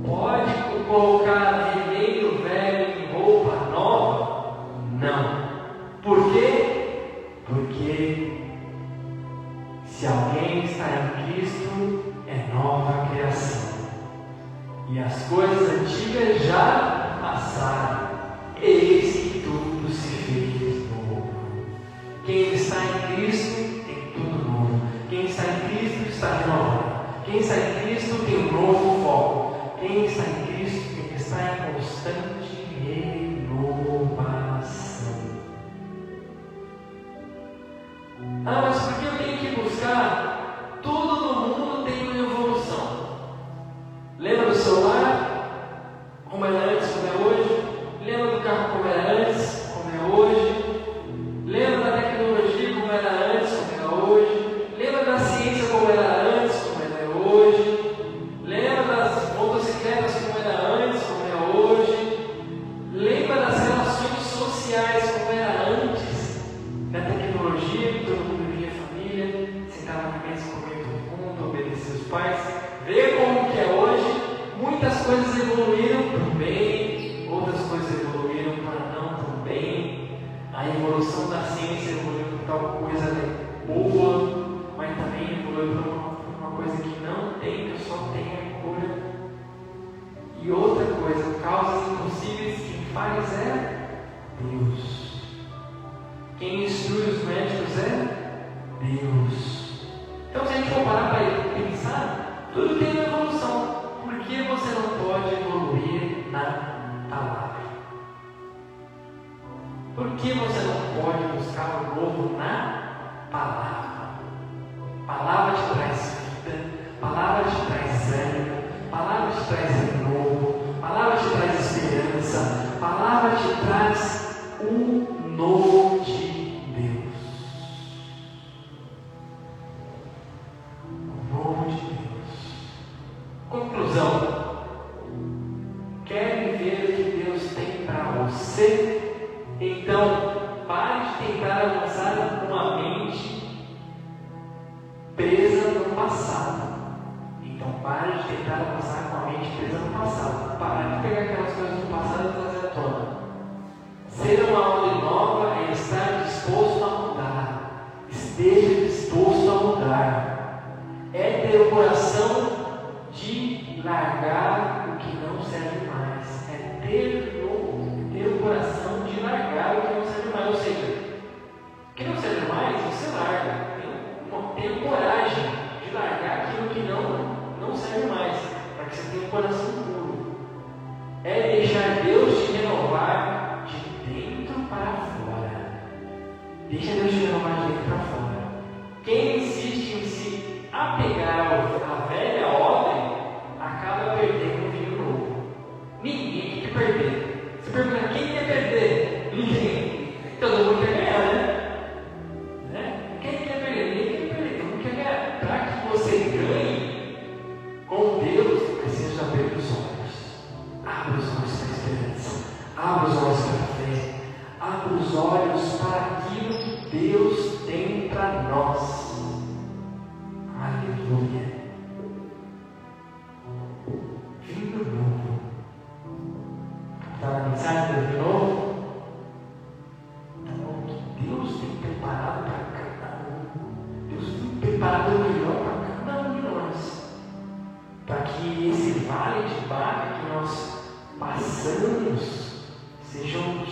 Pode colocar remédio velho em roupa nova? Não. Por quê? Porque se alguém está em Cristo, é nova criação. E as coisas antigas já passaram. Eis que tudo se fez novo. Quem está em Cristo tem tudo novo. Quem está em Cristo está renovado. Quem está em Cristo tem um novo foco. Quem está em Cristo tem que estar em constante renovação. Mas por que eu tenho que buscar? Tudo no mundo tem uma evolução. Lembra do celular? Como era antes, como é hoje? Lembra do carro como era antes, como é hoje? Lembra da tecnologia como era antes, como é hoje? Lembra da ciência como era antes, como ela é hoje? Lembra das motocicletas como era antes, como é hoje? Lembra das relações sociais como era antes? Da tecnologia, que todo mundo via família, sentava na mesa, comia todo mundo, obedecia os pais. Vê como que é hoje. Muitas coisas evoluíram para o bem, outras coisas evoluíram para não tão bem. A evolução da ciência evoluiu para tal coisa boa, mas também evoluiu para uma coisa que não tem, que só tem a cura. E outra coisa, causas impossíveis, quem faz é Deus. Quem instrui os médicos é Deus. Então, se a gente for parar para pensar, tudo tem uma evolução. Por que você não pode evoluir na palavra? Por que você não pode buscar o novo na palavra? Palavra te traz vida, palavra te traz ânimo, palavra te traz renovo, palavra te traz esperança, palavra te traz o novo de Deus. O novo de Deus. Conclusão: quer viver o que Deus tem para você? Então, pare de tentar avançar com a mente presa no passado. Então, pare de tentar avançar com a mente presa no passado. Pare de pegar aquelas coisas do passado e trazer à tona. Ser uma ordem nova é estar disposto a mudar. Esteja disposto a mudar. É ter o coração de largar o que não serve mais. É ter o coração de largar o que não serve mais. Ou seja, o que não serve mais, você larga. Tenha coragem de largar aquilo que não serve mais, para que você tenha um coração puro. É deixar Deus te renovar de dentro para fora. Deixa Deus te renovar de dentro para fora. Quem insiste em se apegar à velha ordem, acaba perdendo um vinho novo. Ninguém quer perder. Você pergunta, quem quer perder? Ninguém. Todo mundo quer ganhar, né? Quem quer perder? Ninguém quer perder. Todo mundo quer ganhar. Para que você ganhe com Deus, precisa em nós. Aleluia. Vinho novo. Está na mensagem do vinho novo? Então, o que Deus tem preparado para cada um. Deus tem preparado o melhor para cada um de nós. Para que esse vale de Baca que nós passamos seja um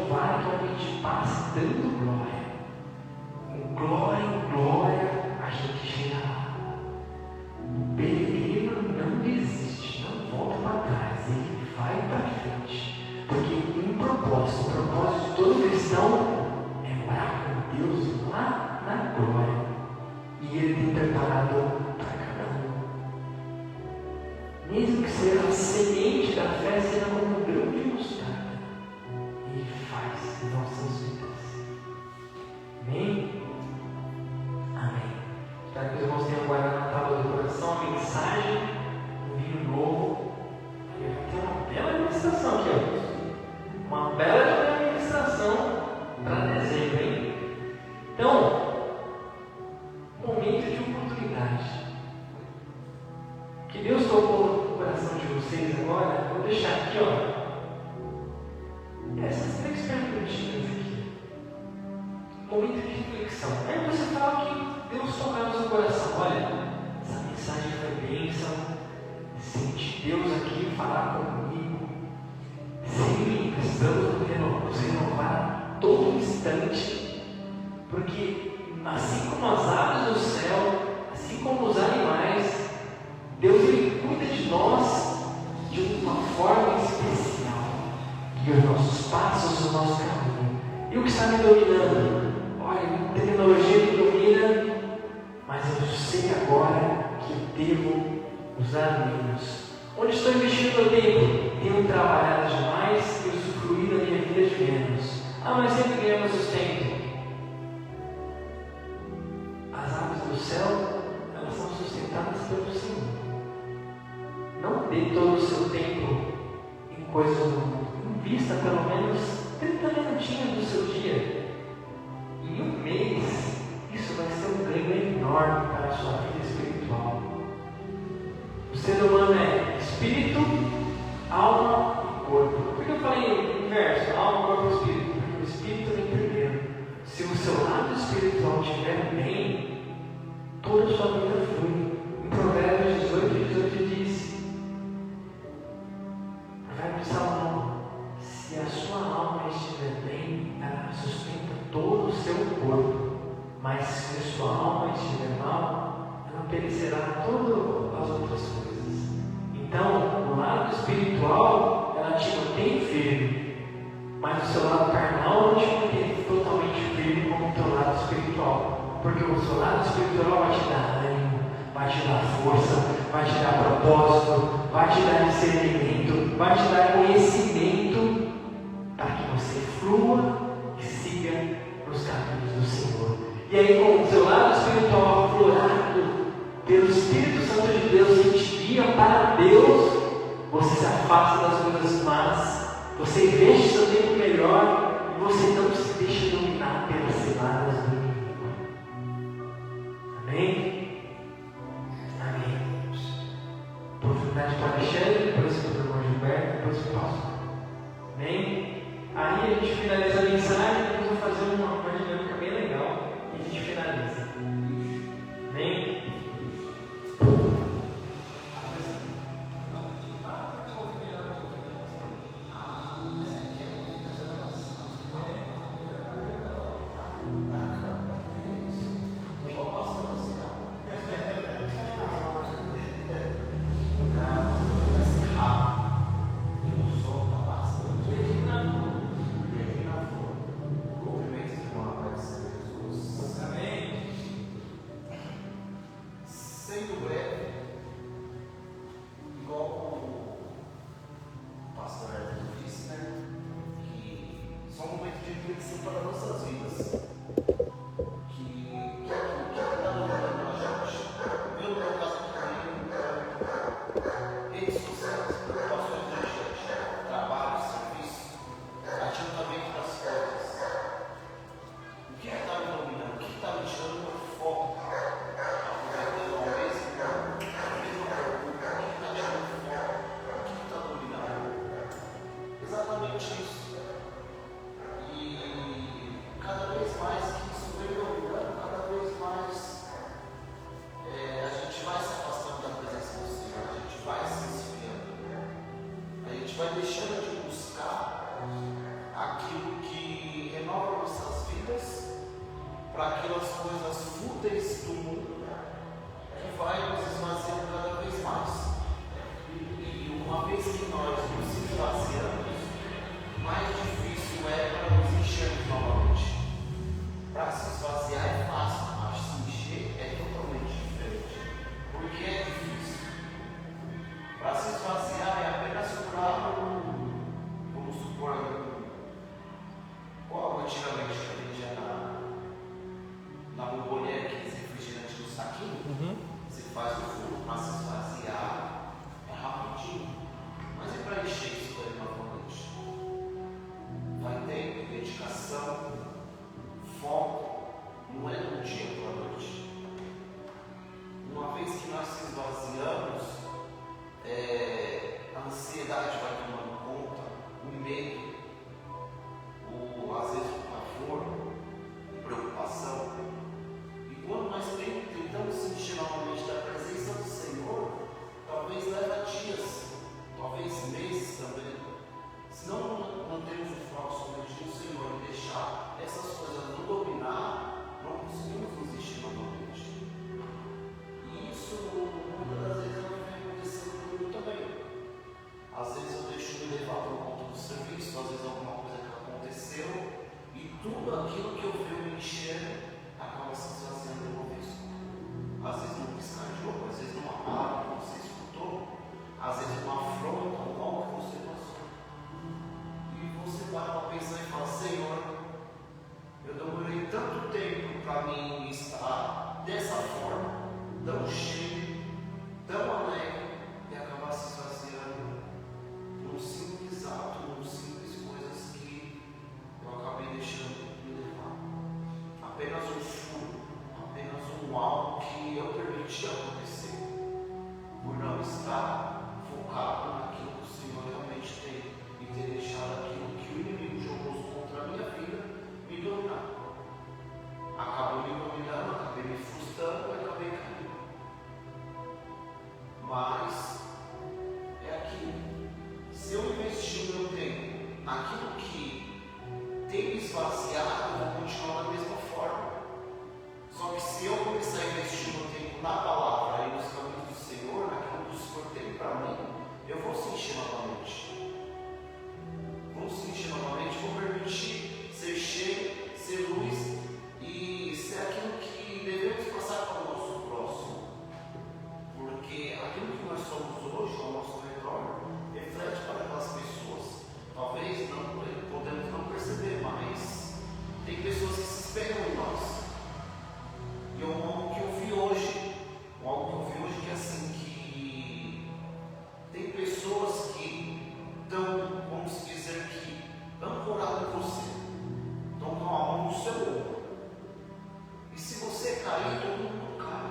vale que a gente passe dando glória. Com glória em glória a gente chega lá. O peregrino não desiste, não volta para trás, ele vai para frente. Porque o propósito de todo cristão é morar com Deus lá na glória. E Ele tem preparado para cada um. Mesmo que seja a semente da fé, seja como um grão de mostarda, Ele faz em nossas vidas. Amém? Amém. Espero que os irmãos tenham guardado na tábua do coração a mensagem do vinho novo. Tem uma bela ministração aqui, ó. Uma bela ministração para dezembro, hein? Então, momento de oportunidade. Que Deus tocou no coração de vocês agora. Vou deixar aqui, ó, essas 3 perguntinhas aqui. Momento de reflexão. Aí você fala que Deus tocou no seu coração. Olha, essa mensagem foi bênção. Senti Deus aqui falar comigo. Sim, precisamos nos renovar a todo instante. Porque assim como as aves do céu, assim como os animais, Deus ele cuida de nós de uma forma especial. E os nossos passos, o nosso caminho. E o que está me dominando? Olha, a tecnologia me domina, mas eu sei agora que eu devo usar menos. Onde estou investindo o tempo? Tenho trabalhado demais e usufruído da minha vida de menos. Ah, mas sempre ganhamos sustento. As aves do céu, elas são sustentadas pelo Senhor. Não dê todo o seu tempo em coisas do mundo. Invista pelo menos 30 minutinhos do seu dia. Em um mês, isso vai ser um ganho enorme para a sua vida espiritual. O ser humano é espírito, alma e corpo. Por que eu falei inverso? Alma, corpo e espírito? Porque o espírito vem primeiro. Se o seu lado espiritual estiver bem, toda a sua vida flui. Em Provérbios 18 diz: Provérbio de Salomão, se a sua alma estiver bem, ela sustenta todo o seu corpo. Mas se a sua alma estiver mal, ela perecerá todas as outras coisas. Então, o lado espiritual, ela te mantém firme. Mas o seu lado carnal não te mantém totalmente firme como o teu lado espiritual. Porque o seu lado espiritual vai te dar ânimo, vai te dar força, vai te dar propósito, vai te dar discernimento, vai te dar conhecimento para que você flua e siga nos caminhos do Senhor. E aí, com o seu lado espiritual aflorado pelo Espírito Santo de Deus que te guia para Deus, você se afasta das coisas más, você investe seu tempo melhor e você não se deixa dominar pelas ciladas do inimigo. Amém? Amém. Oportunidade para Alexandre, depois para o irmão Gilberto, depois para o pastor. Amém? Aí a gente finaliza a mensagem e depois vamos fazer uma dinâmica bem legal e a gente finaliza. Amém? do mundo que vai nos esvaziando cada vez mais. E uma vez que nós nos esvaziamos, mais difícil é para nos enchermos novamente. Para se esvaziar é fácil, mas se encher é totalmente diferente. Porque é difícil. Para se esvaziar é apenas para vamos supor, qual antigamente que a gente ia na bomboniere, aqueles refrigerantes no saquinho, você faz o furo para se esvaziar, é rapidinho. Mas é para encher isso daí novamente. Vai ter dedicação, foco, não é do dia para a noite. Uma vez que nós se esvaziamos, a ansiedade vai tomando conta, o medo, às vezes o pavor, a preocupação. E quando nós tentamos sentir novamente da presença do Senhor, talvez leve dias, talvez meses também. Se não mantemos o foco somente no Senhor e deixar essas coisas nos dominar, não conseguimos nos encher novamente. E isso muitas das vezes não vem acontecendo comigo também. Às vezes eu deixo me levar por conta do serviço, às vezes alguma coisa que aconteceu, e tudo aquilo que eu venho me enchendo acaba se esvaziando de uma vez. Às vezes num piscar de olho, às vezes numa palavra que você escutou, às vezes numa afronta, algo que você passou. E você para para pensar e fala: Senhor, eu demorei tanto tempo para mim estar dessa forma, tão cheio, tão alegre, e acabar se esvaziando num simples ato, num simples coisas que eu acabei deixando me levar. Apenas um furo, apenas algo que eu permiti acontecer, por não estar focado naquilo que o Senhor realmente tem e ter deixado aquilo que o inimigo jogou contra a minha vida me dominar. Acabou me dominando, acabei me frustrando e acabei caindo. Mas é aquilo. Se eu investir o meu tempo naquilo que tem me esvaziado, eu vou continuar da mesma forma. Só que se eu começar a investir o meu tempo na palavra e nos caminhos do Senhor, naquilo que o Senhor tem para mim, eu vou se encher novamente. Vou se encher novamente, vou permitir ser cheio, ser luz e ser aquilo que devemos passar para o nosso próximo. Porque aquilo que nós somos hoje ao nosso redor reflete para aquelas pessoas. Talvez não podemos não perceber, mas tem pessoas que se espelham em nós. E algo que eu vi hoje, que é assim, que tem pessoas que estão, vamos dizer que, ancoradas em você, estão com a mão no seu ombro. E se você cair, todo mundo cai.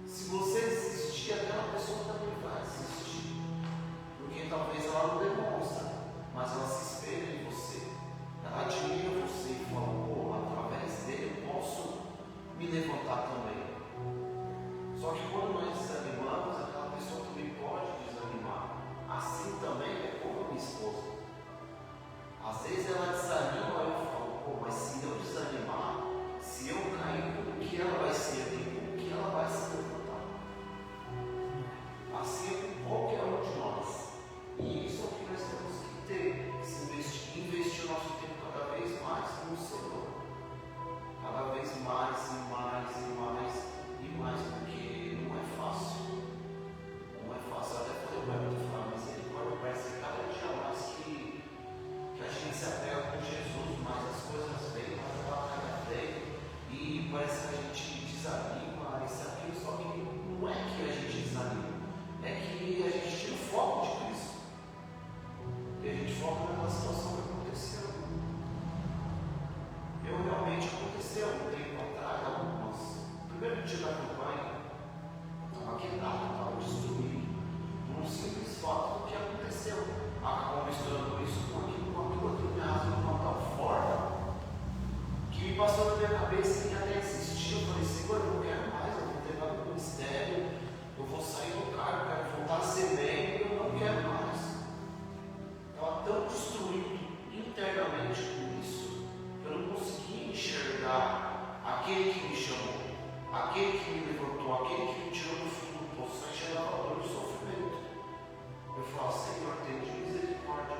Se você desistir, aquela pessoa também vai desistir. Porque talvez ela não demonstre, mas ela se espelha em você. Ela admira você e fala: pô, através dele eu posso me levantar também. Só que quando nós desanimamos, aquela pessoa também pode desanimar. Assim também é como a minha esposa. Às vezes ela desanima e eu falo: pô, mas se eu desanimar, se eu cair, como que ela vai ser? Como que ela vai se levantar? Assim é com qualquer um de nós. E isso é o que nós temos que ter, investir o nosso tempo cada vez mais no Senhor. Cada vez mais e mais e mais e mais, porque não é fácil. Não é fácil. Até falei para mim, mas misericórdia, parece que cada dia mais que a gente se apega com Jesus, mais as coisas vêm, mais a batalha vem, e parece que a gente desanima, isso aqui, só que não é que a gente desanima, é que a gente tira o foco de Cristo. E a gente foca naquela situação que aconteceu. Realmente aconteceu um tempo atrás, primeiro dia da campanha, estava quebrado, estava destruído, por um simples fato do que aconteceu. Acabou misturando isso com aquilo, me arrasou de uma tal forma que me passou na minha cabeça e até insistiu. Eu falei: Senhor, eu não quero mais, eu vou ter no ministério, eu vou sair do cargo, eu quero voltar a ser membro, eu não quero mais. Estava tão destruído internamente com isso, que eu não conseguia enxergar aquele que me que me levantou, aquele que me tirou do fundo do poço, vai tirar a dor do sofrimento. Eu falava, Senhor, tenha misericórdia.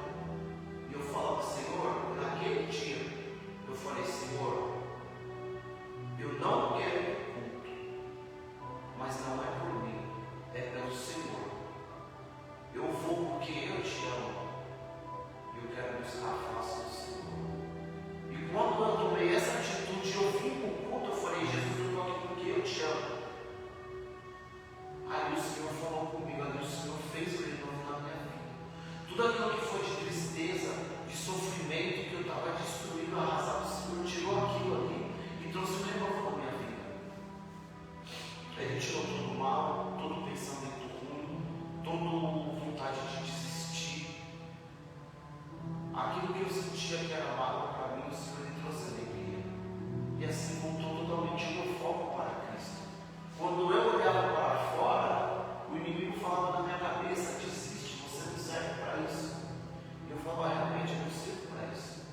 E eu falava, Senhor, naquele dia, eu falei, Senhor, eu não quero ir para o culto, mas não é por mim, é pelo Senhor. Eu vou porque eu te amo. E eu quero buscar a face do Senhor. E quando eu tomei essa atitude, eu vim para o culto, eu falei, Jesus, eu estou aqui porque eu te amo. Aí o Senhor falou comigo, aí o Senhor fez o renovo na minha vida. Tudo aquilo que foi de tristeza, de sofrimento, que eu estava destruído, arrasado, o Senhor tirou aquilo ali e trouxe um renovo na minha vida. Ele tirou todo o mal, todo pensamento ruim, toda vontade de desistir. Aquilo que eu sentia que era mal para mim, o Senhor me trouxe alegria. E assim voltou totalmente o meu foco para Cristo. Quando eu olhava para fora, o inimigo falava na minha cabeça, desiste, você não serve para isso. E eu falava, realmente eu não sirvo para isso.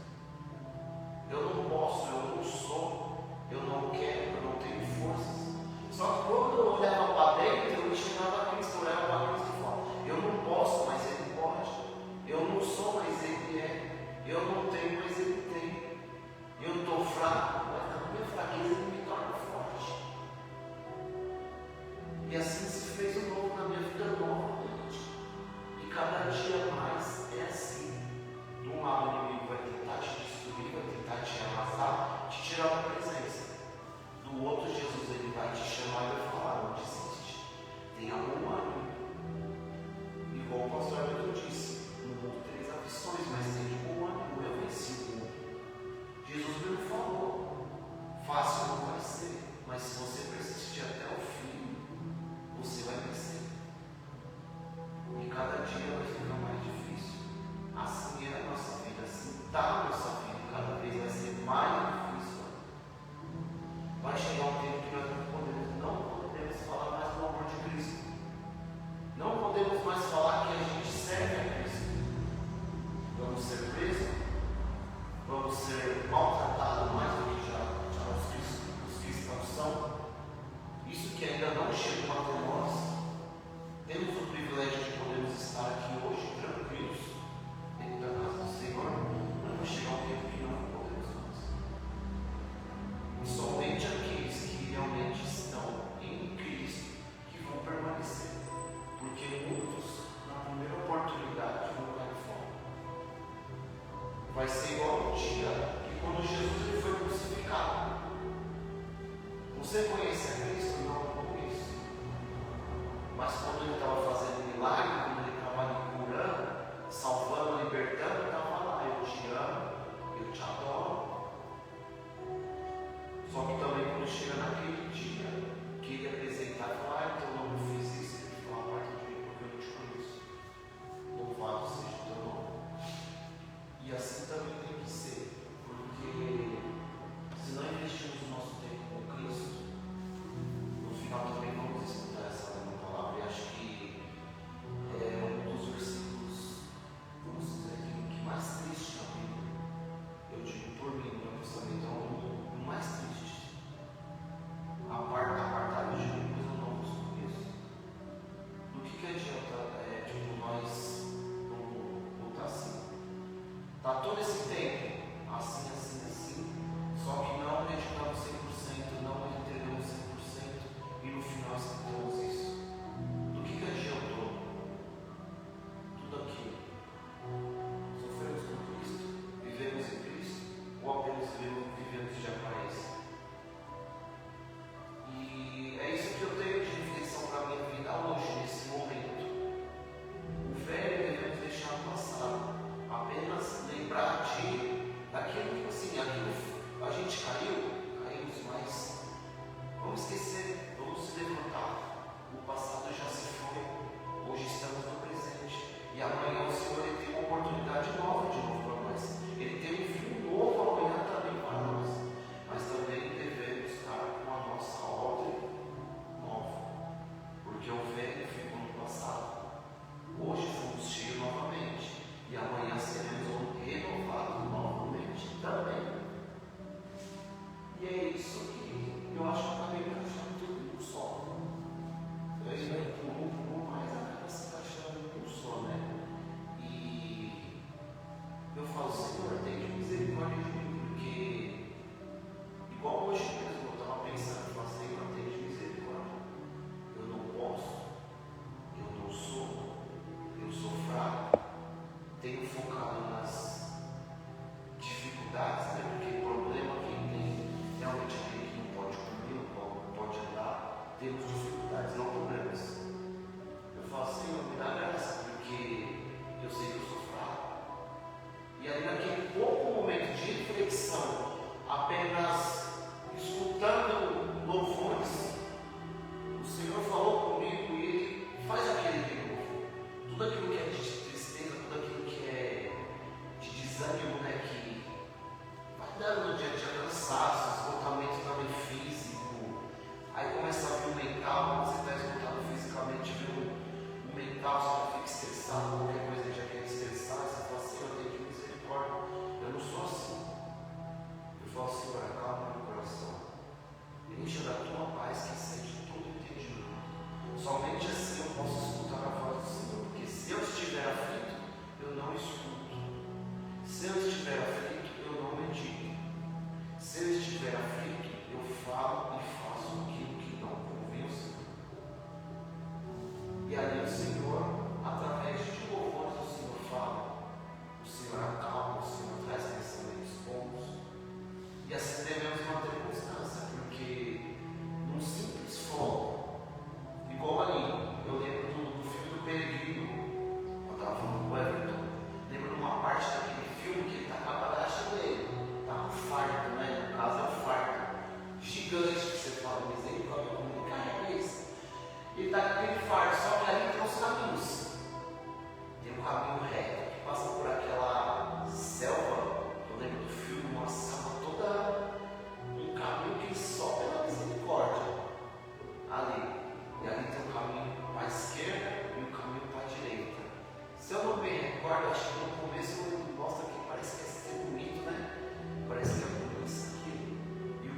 Eu não posso, eu não sou, eu não quero, eu não tenho forças. Só que quando eu olhava para dentro, eu enxergava Cristo, eu olhava para Cristo e falava, eu não posso, mas Ele pode. Eu não sou, mas Ele é. Eu não tenho, mas Ele tem. Eu estou fraco, mas na minha fraqueza Ele me torna forte. E assim se fez um novo na minha vida novamente. E cada dia mais é assim. De um lado o inimigo vai tentar te destruir, vai tentar te arrasar, te tirar da presença. Do outro, Jesus ele vai te chamar e vai falar, não desiste. Tenha bom ânimo. Igual o pastor Everton disse, no mundo 3 aflições, mas tenha bom ânimo, eu venci o mundo. Jesus me falou, fácil não vai ser, mas se você persistir até o fim, você vai vencer. E cada dia vai ficar mais difícil. Assim é a nossa vida, assim está a nossa vida, cada vez vai ser mais difícil. Vai chegar um tempo que nós não podemos falar mais do amor de Cristo. Não podemos mais falar que a gente serve a Cristo. Vamos ser presos, vamos ser maltratados mais do que já os cristãos são. Isso que ainda não chegou até nós. Temos o privilégio de podermos estar aqui hoje tranquilos, dentro da casa do Senhor, mas vai chegar um tempo que não podemos mais. E somente aqueles que realmente estão em Cristo que vão permanecer. Porque muitos, na primeira oportunidade, vão cair fora. Vai ser igual ao dia que quando Jesus ele foi crucificado. Você conhece a Cristo? Não, não conheço. Mas quando ele estava fazendo milagre, quando ele estava ali curando, salvando, libertando, ele estava lá, eu te amo, eu te adoro. Só que também quando chega naquele dia, que ele apresentar e falar, então não fiz isso, ele fala, parte de mim, porque eu não te conheço. Louvado seja o teu nome. E assim também tem que ser, porque se não investirmos o nosso tempo com Cristo, no final também vamos escutar essa mesma palavra. E acho que é um dos versículos, vamos dizer aqui, que mais triste na Bíblia. Eu digo por mim, no meu pensamento, é o mais triste. Apartado de mim, pois eu não vos conheço. Do que adianta nós voltar assim? Está todo esse tempo, assim, só que não dedicamos 100%, não entendemos 100%, e no final escutamos isso. Do que adiantou tudo aquilo? Sofremos com Cristo, vivemos em Cristo, ou apenas vivemos de aparência? E é isso que eu tenho de reflexão para a minha vida hoje, nesse momento. O velho devemos deixar no passado, apenas lembrar daquilo que assim, a gente caímos, mas vamos esquecer, vamos se levantar. O passado já se foi, hoje estamos no presente. E amanhã o Senhor ele tem uma oportunidade nova de novo para nós. Ele tem um fim novo amanhã também para nós. Mas também devemos estar com a nossa ordem nova. Porque o velho ficou no passado. Hoje fomos cheios novamente. E amanhã seremos renovados novamente também. E é isso que eu acho que acabei encaixando tudo isso.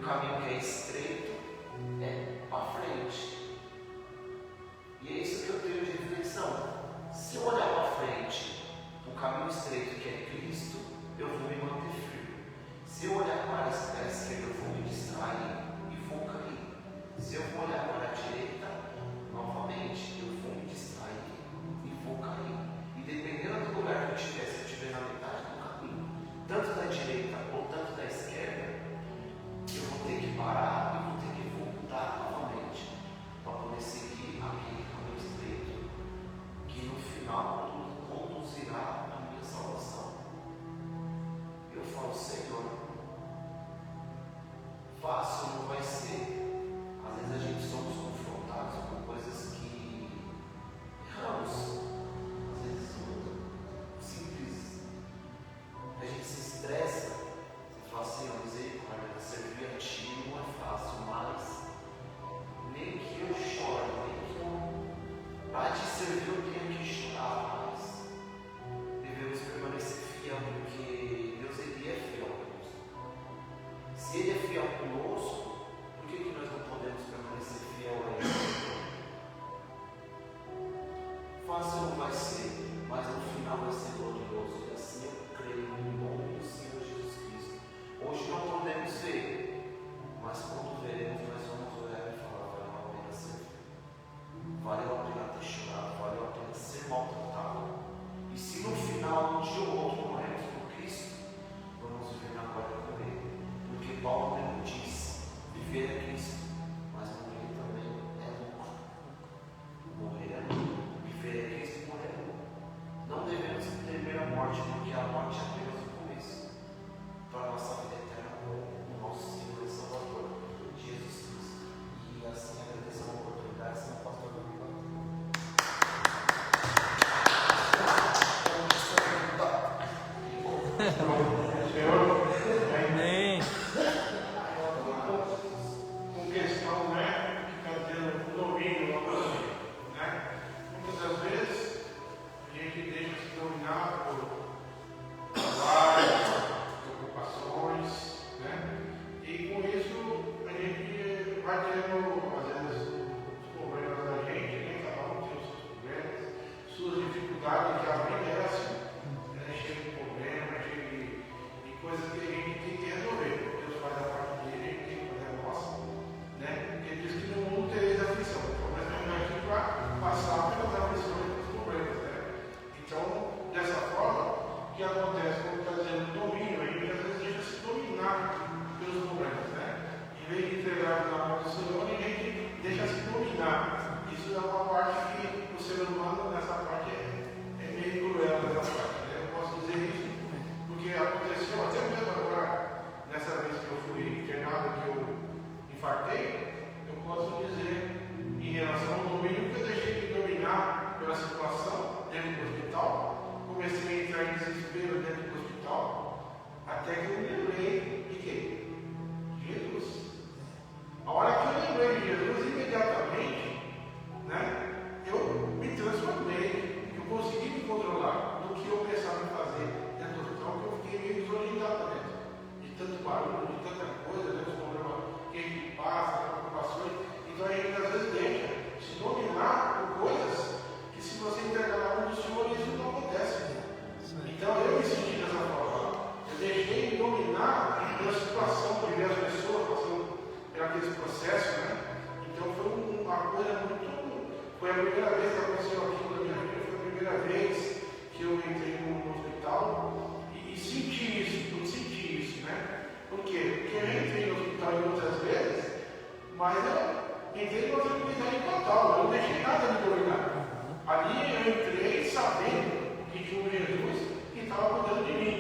caminho que é estreito é para frente. E é isso que eu tenho de reflexão. Se eu olhar para frente, o caminho estreito que é Cristo, eu vou me manter firme. Se eu olhar para a esquerda, eu vou me distrair e vou cair. Se eu olhar para a direita, novamente, eu vou me distrair e vou cair. E dependendo do lugar que eu estiver, se eu estiver na metade do caminho, tanto da direita ou tanto da esquerda, eu vou ter que parar e vou ter que voltar novamente para poder seguir aquele caminho estreito que no final conduzirá à minha salvação. Eu falo, Senhor, fácil não vai ser. Às vezes a gente somos confrontados com coisas que erramos. Às vezes simples. A gente se estressa. Você fala assim, misericórdia, servir a Ti não é fácil, mas nem que eu chore, nem que eu para te servir eu tenho que chorar, mas devemos permanecer fiel, porque Deus Ele é fiel conosco. Se Ele é fiel conosco, por que nós não podemos permanecer fiel a Ele? Fácil não vai ser, mas no final vai ser glorioso. E assim eu creio no nome do Senhor Jesus Cristo. Hoje não podemos ver, mas quando veremos, nós vamos olhar e falar: valeu a pena servir, valeu a pena ter chorado, valeu a pena ser maltratado. E se no final, um dia ou outro, morremos por Cristo, vamos viver na glória com Ele. Porque Paulo mesmo disse: viver é Cristo, mas morrer também é lucro. Morrer é lucro. Viver é Cristo e morrer é lucro. Não devemos temer a morte, porque a morte é apenas o começo para a nossa vida eterna com o nosso Senhor e Salvador, Jesus Cristo. E assim agradeço a oportunidade, senhor pastor Domingo. Amém. Com questão, né, que está tendo o domínio, né? Muitas das vezes a gente deixa se dominar por trabalho, preocupações, né? E com isso a gente vai tendo, às vezes, os problemas da gente, né? Cada um tem os seus problemas, suas dificuldades, que a vida é assim, né? Cheia de problemas, cheia de coisas que a gente tem que resolver. Deus faz a parte dele, a gente tem que fazer a nossa, né? Porque ele diz que no mundo tereis aflição. Então nós estamos aqui para passar pelas aflições e pelos problemas, né? Então, dessa forma, o que acontece quando está dizendo domínio, a gente às vezes deixa se dominar pelos problemas, né? Em vez de entregar na mão do Senhor, a gente deixa se dominar. Isso é uma parte que o ser humano, nessa parte, é meio cruel nessa parte, né? Eu posso dizer isso porque aconteceu até mesmo agora, nessa vez que eu fui internado, que eu infartei, eu posso dizer, em relação ao domínio, que eu deixei de dominar pela situação dentro do hospital, comecei a entrar em desespero dentro do hospital, até que eu me lembrei de quê? Jesus. A hora que eu lembrei de Jesus, imediatamente, né, eu me transformei, eu consegui me controlar do que eu pensava em fazer dentro do hospital, que eu fiquei meio desorientado dentro, de tanto barulho, de tanta coisa, né, os problemas que a gente passa, preocupações. Então a gente às vezes deixa se dominar por coisas que, se você entregar na mão do Senhor, isso não acontece. Então eu me senti dessa forma. Eu deixei me dominar pela situação, de ver as pessoas passando por aqueles processos, né? Então foi uma coisa muito. Foi a primeira vez que aconteceu aquilo na minha vida, foi a primeira vez que eu entrei no hospital e senti isso, né? Por quê? Porque eu entrei no hospital em outras vezes, mas eu entrei com tranquilidade total, eu não deixei nada me dominar. Ali eu entrei sabendo que tinha um Jesus que estava cuidando de mim.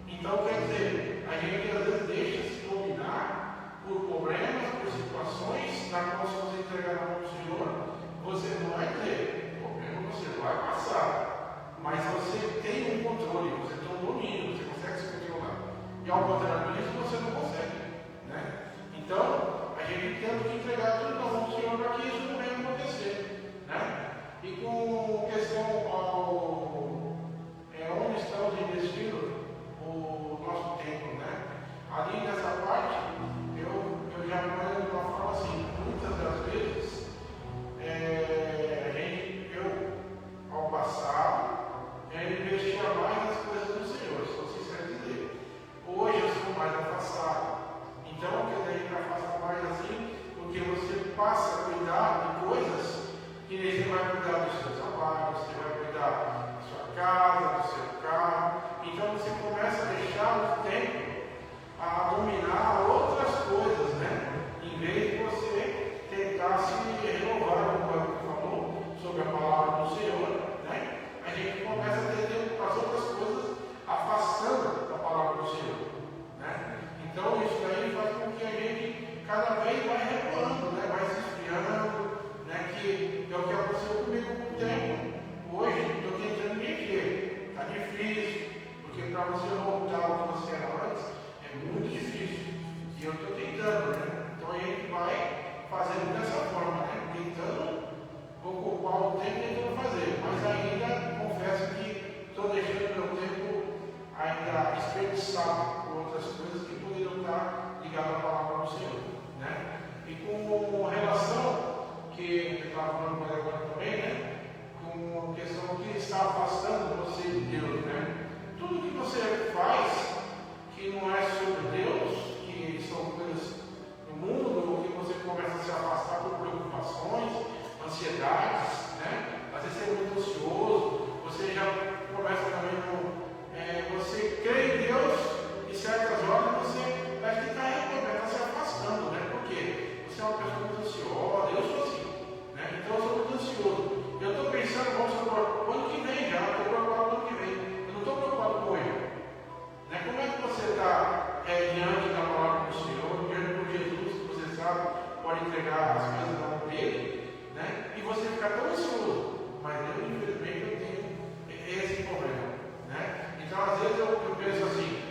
Então, quer dizer, a gente às vezes deixa se dominar por problemas, por situações na qual, se você entregar na mão do Senhor, você não vai ter problema, você vai passar. Mas você tem um controle, você tem um domínio, você consegue se controlar. E ao contrário disso, você não consegue, né? Então, a gente tem que entregar tudo na mão do Senhor para que isso não venha acontecer, né? E com questão ao onde estamos investindo o nosso tempo, né? Ali nessa parte, eu já ponho de uma forma assim, muitas das vezes, eu, ao passado, investia mais nas coisas do Senhor, se vocês querem dizer. Hoje eu sou mais afastado. Então, quer dizer, que afasta mais assim, porque você passa a cuidar de coisas que você vai cuidar dos seus trabalhos, você vai cuidar da sua casa, do seu carro. Então, você começa a deixar o tempo a dominar outras coisas, né? Em vez de você tentar se renovar, como eu falou, sobre a palavra do Senhor, né? A gente começa a ter tempo para as outras coisas, afastando da palavra do Senhor, né? Então, isso daí faz com que a gente cada vez vai recuando, né? Vai se esfriando, né? Que é o que aconteceu comigo com o tempo. Hoje, estou tentando mexer, está difícil, porque para você voltar ao que você era antes, é muito difícil. E eu estou tentando, né? Então a gente vai fazendo dessa forma, né? Tentando ocupar o tempo tentando fazer. Mas ainda confesso que estou deixando meu tempo ainda desperdiçado por outras coisas que poderiam estar ligadas à palavra do Senhor, né? E com relação que eu estava falando mais agora também, né? Com a questão que está afastando você de Deus, né? Tudo que você faz que não é sobre Deus, que são coisas do mundo, ou que você começa a se afastar por preocupações, ansiedades, né? Às vezes você é muito ansioso, você já começa também no. Você crê em Deus e certas horas você vai ficar se afastando, né? Por quê? Você é uma pessoa muito ansiosa, eu sou assim, né? Então eu sou muito ansioso. Eu estou pensando, vamos supor, o ano que vem já, estou preocupado com o ano que vem. Eu não estou preocupado com ele. Né? Como é que você está diante da palavra do Senhor, diante do Jesus, que você sabe, pode entregar as coisas na mão dele, né? E você fica tão ansioso. Mas eu, infelizmente, eu tenho esse problema, né? Então, às vezes, eu penso assim,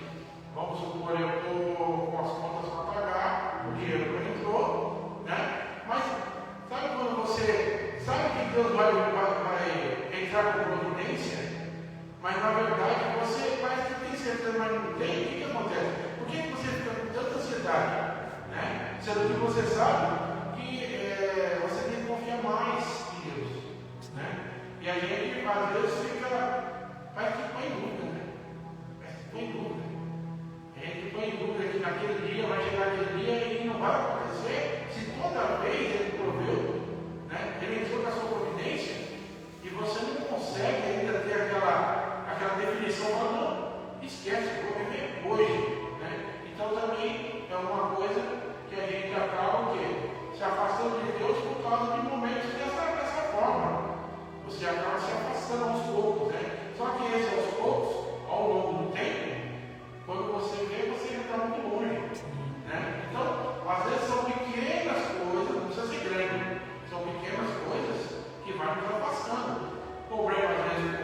vamos supor, eu estou com as contas para pagar, o dinheiro não entrou, né? Mas, sabe quando você sabe que Deus vai entrar com providência, mas na verdade você parece que tem certeza, mas não tem, o que acontece? Por que você fica com tanta ansiedade, né? Sendo que você sabe que você tem que confiar mais em Deus, né? E a gente às vezes parece que põe em dúvida, né? Parece que põe em dúvida. A gente põe em dúvida que naquele dia vai chegar aquele dia e não vai acontecer se toda vez ele proveu, né? Ele entrou na sua providência e você não consegue ainda ter aquela definição, não, esquece, vou viver hoje, né? Então também é uma coisa que a gente acaba o quê? Se afastando de Deus por causa de momentos dessa forma. Você acaba se afastando aos poucos, né? Só que esse aos poucos, ao longo do tempo, quando você vê, você já está muito longe, né? Então, às vezes são pequenas coisas, não precisa ser grande, são pequenas coisas que vão nos afastando. Problema às vezes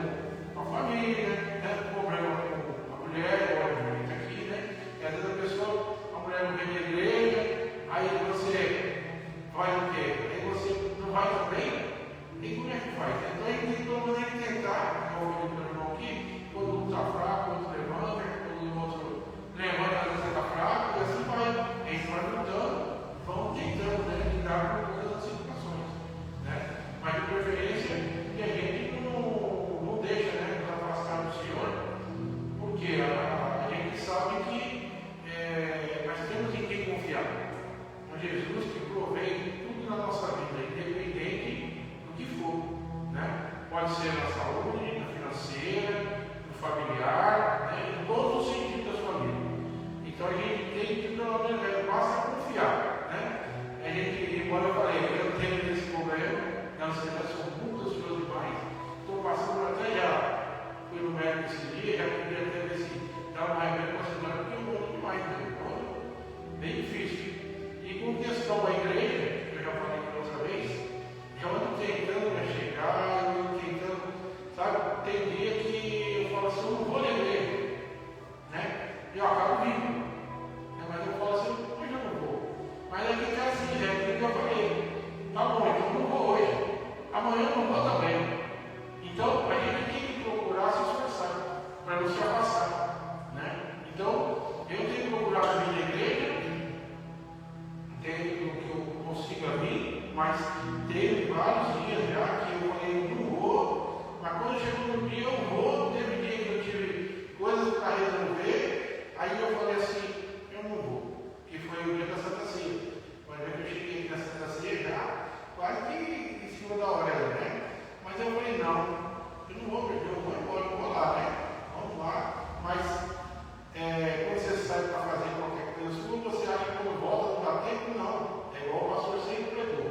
com a família, né? Problema com a mulher, obviamente aqui, né? E às vezes a pessoa, a mulher não vem na igreja, aí você vai o quê? Aí você não vai também, e como é que faz? Então a gente tem todo mundo tentar, como eu falei irmão aqui, quando um está fraco, o outro levanta, quando o outro levanta, às vezes você está fraco, e assim vai. A gente vai lutando, vamos tentando, né? Lidar com todas as situações, né? Mas de preferência que a gente não deixa, né, nos afastar do Senhor, porque a gente sabe que nós temos em quem confiar. Um Jesus que provém tudo na nossa vida, independente do que for, né? Pode ser na saúde, na financeira, no familiar, né? Em todos os sentidos da sua vida. Então a gente tem que, pelo menos, basta confiar, né? A gente, igual eu falei, eu tenho esse problema, na ansiedade, são muitas coisas demais. Estou passando até já, fui no médico esse dia, já queria até ver se dá um remédio para a semana, porque eu morro demais, né? Então, bem difícil. E com questão da igreja, que eu já falei com outra vez, consiga vir, mas teve vários dias já que eu falei, não vou, mas quando chegou no dia eu vou, teve dia que eu tive coisas para resolver, aí eu falei assim, eu não vou, que foi o dia da Santa Ceia. Pode ver que eu cheguei aqui na Santa Ceia já, quase que em cima da hora, né? Mas eu falei, não, eu não vou perder, eu vou embora, eu vou lá, né? Vamos lá, mas quando você sai para fazer qualquer coisa sua, você acha que quando volta não dá tempo? Não. É igual o pastor sempre pregou.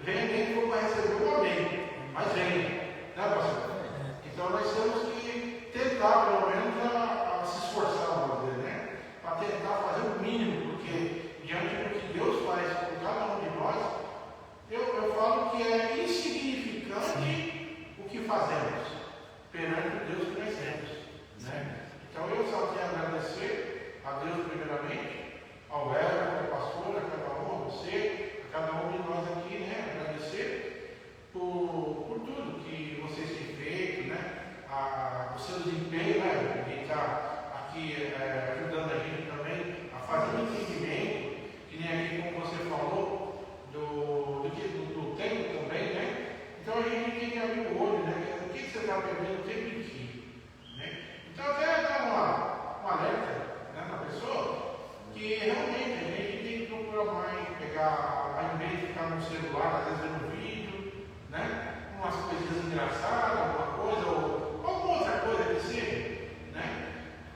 Vem nem for para receber o amém, mas vem, né, pastor? Então nós temos que tentar, pelo menos, a se esforçar, vamos dizer, né? Para tentar fazer o mínimo, porque diante do que Deus faz com cada um de nós, eu falo que é insignificante o que fazemos perante o Deus que nós temos, né? Então eu só quero agradecer a Deus primeiramente, ao Hélio, ao pastor, a cada um, a você, a cada um de nós aqui, né? Agradecer por tudo que vocês têm feito, né? O seu desempenho, né? De estar aqui ajudando a gente também a fazer um entendimento, que nem aqui como você falou, do tempo também, né? Então a gente tem que abrir o olho, né? O que você está perdendo o tempo em si, né? Então até dá um alerta, né, na pessoa que realmente a gente tem que procurar mais pegar, ao invés de ficar no celular, às vezes vendo vídeo, né? Umas coisinhas engraçadas, alguma coisa, ou alguma outra coisa que seja, né?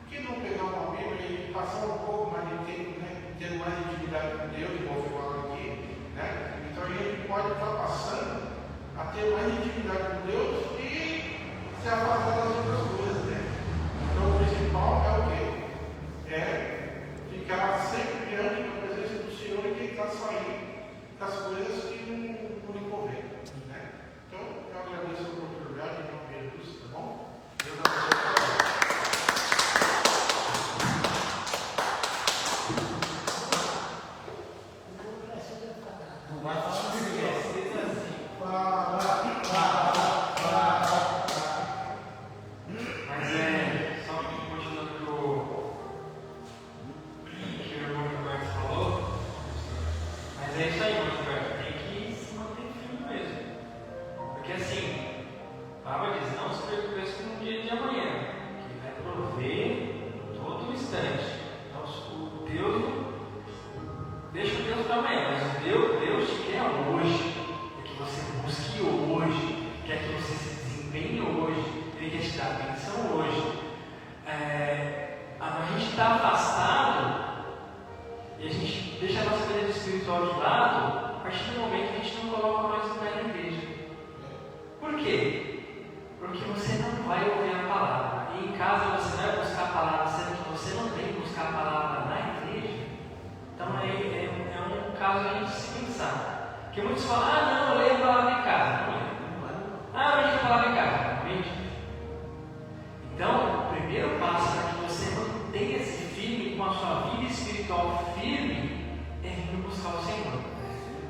Por que não pegar uma Bíblia e passar um pouco mais de tempo, né? Tendo mais intimidade com Deus, igual você falou aqui, né? Então a gente pode estar passando a ter mais intimidade com Deus e se afastar das outras coisas, né? Então o principal é o quê? É ficar sempre diante da presença do Senhor e tentar sair das coisas que não lhe convém, né? Então eu agradeço a oportunidade em nome de Jesus, tá bom? Deus abençoe. Porque muitos falam, não, eu leio a palavra em casa. Não leio. Eu leio a palavra em casa. Realmente. Então, o primeiro passo para que você mantenha-se firme com a sua vida espiritual firme é vir buscar o Senhor.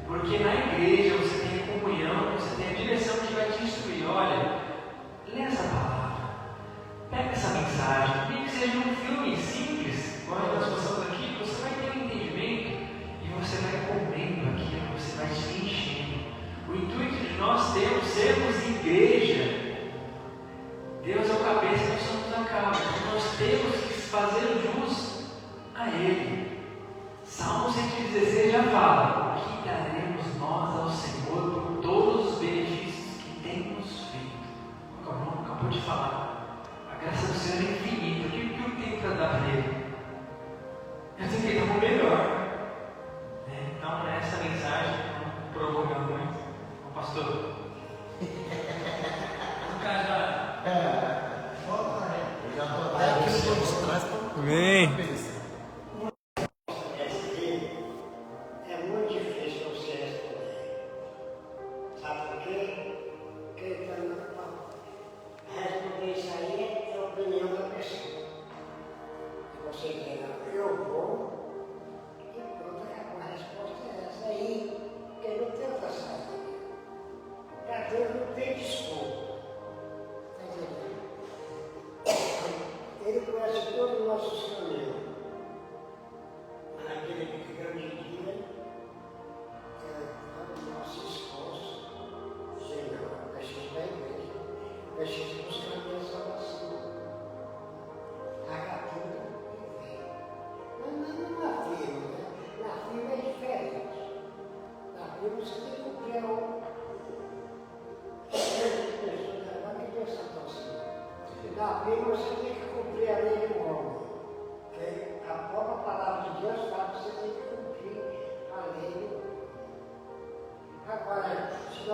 Porque na igreja você tem a comunhão, você tem a direção que vai te instruir. Olha, lê essa palavra, pega essa mensagem, nem que seja um filme simples, igual nós passamos aqui, você vai ter um entendimento e você vai comendo aquilo, você vai se enchendo. O intuito de nós sermos igreja. Deus é o cabeça, nós somos a cauda. Nós temos que fazer jus a Ele. Salmo 116 já fala: o que daremos nós ao Senhor por todos os benefícios que tem nos feito? O Calvão acabou de falar. A graça do Senhor é infinita. O que eu tenho para dar para Ele? Eu tenho que dar o melhor. Então, nessa mensagem, não provoca muito. O pastor. Volta, eu já estou até aqui, trás para Amém.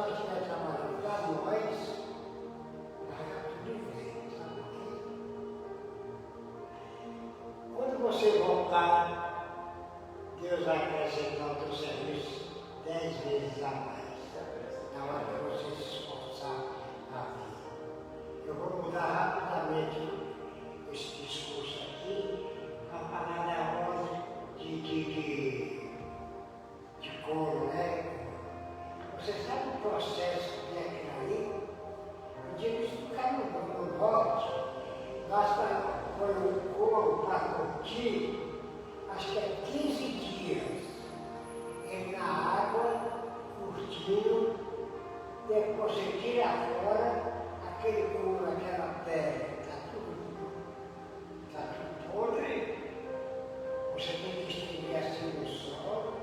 pessoal estiver trabalhando para nós, larga tudo e vem, sabe por quê? Quando você voltar, Deus vai acrescentar o teu serviço 10 vezes a mais, na hora que você se esforçar a vir. Eu vou mudar rapidamente esse discurso aqui, para falar da roda de couro, né? Você sabe o processo que é aquilo ali? Eu digo isso ficar no bote, basta pôr o couro para curtir, acho que é 15 dias. Ele na água, curtindo, depois você tira fora aquele couro, aquela pele, está tudo podre. Você tem que estender assim no sol,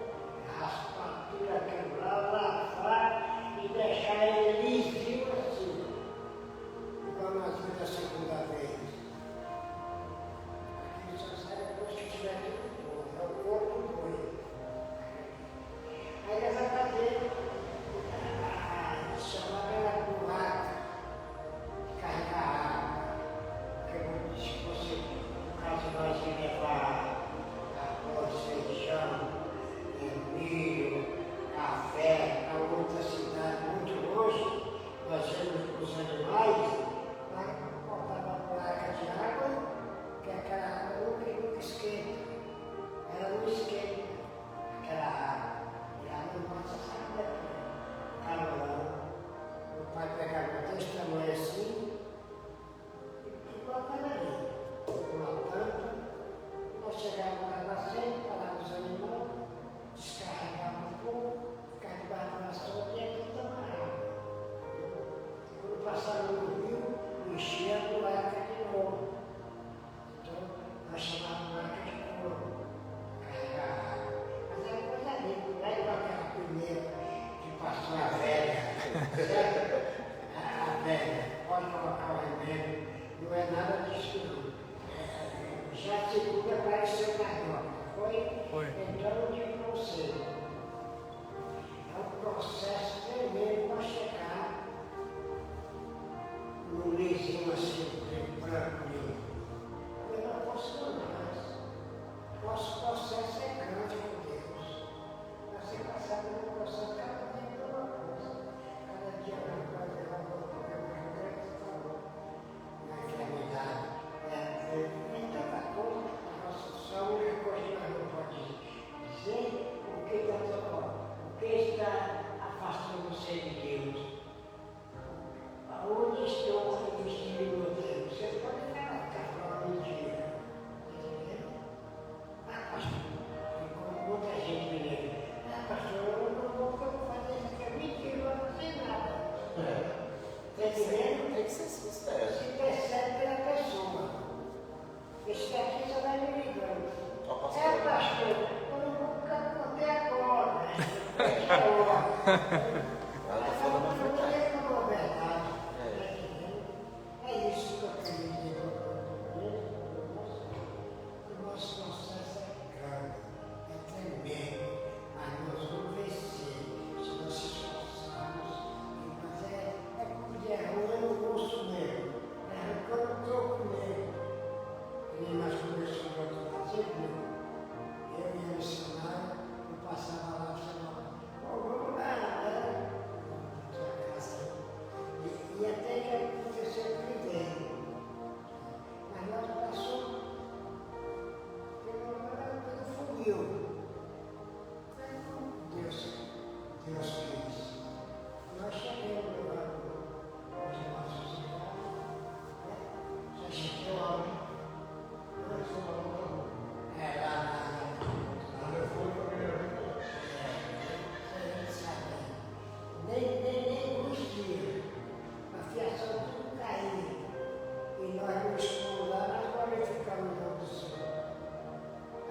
raspar tudo aquilo lá, lavar e deixar ele lisinho assim. Igual nós vimos a segunda vez. Aqui só sai depois que tiver tudo podre, é o corpo doido. Aí ele vai fazer chamar aquela buraca de carregar água. Porque eu disse que você, no caso nós ia levar arroz, feijão, milho, café para outra cidade muito longe, nós íamos para os animais, lá botava a placa de água, que aquela água nunca esquenta. Ela não esquenta, aquela água. E a água nossa sabe daqui, calorão. O pai pegava desse tamanho assim e botava ali, uma tampa. Nós chegávamos lá na frente, parávamos os animais, descarregávamos um pouco, ficava debaixo da sombra e aqui tomar água. Quando passava no rio, enchia a buraca de novo. Então, nós chamávamos buraca de couro, carregar água. Mas era coisa linda, não é igual aquela primeira que passou a velha, certo? A velha, pode colocar o remédio, não é nada disso não. Já a segunda apareceu na nota, foi? Então eu digo para você, é um processo tremendo para chegar no lisinho assim, branco. Eu não posso mais. Nosso processo é grande com Deus. Você passar pelo processo cada dia é uma coisa. Cada dia vai ter uma coisa que você falou. Na enfermidade. Tem tanta coisa, a nossa saúde é coisa que nós não podemos dizer o que está afastando você de Deus. Aonde estou investindo no Deus? Você pode ficar falando mentira. Está entendendo? Ah, pastor, como muita gente me lembra. Ah, pastor, eu não vou fazer isso, que é mentira, eu não sei nada. Está entendendo? Tem que ser sincero. Se percebe pela pessoa. Esse daqui só vai me ligando. É, pastor, eu não vou ficar com até agora. Ela está falando a verdade. É isso que eu queria dizer para o nosso processo é grande, é tremendo, mas nós vamos vencer se nós se esforçarmos. Mas é como de arrumando o bolso mesmo, é arrancando o troco mesmo. E nós começamos a outro lado, eu ia missionário, eu passava lá e chamava, vamos lá, né? Na casa. E até que aconteceu primeiro. Mas nós passamos pelo funil. Deus quis. Nós chegamos lá nos nossos irmãos, já chegou a hora. É lá na nem uns dias. A fiação tudo caindo. E nós nos fomos lá, nós qualificamos o nome do Senhor.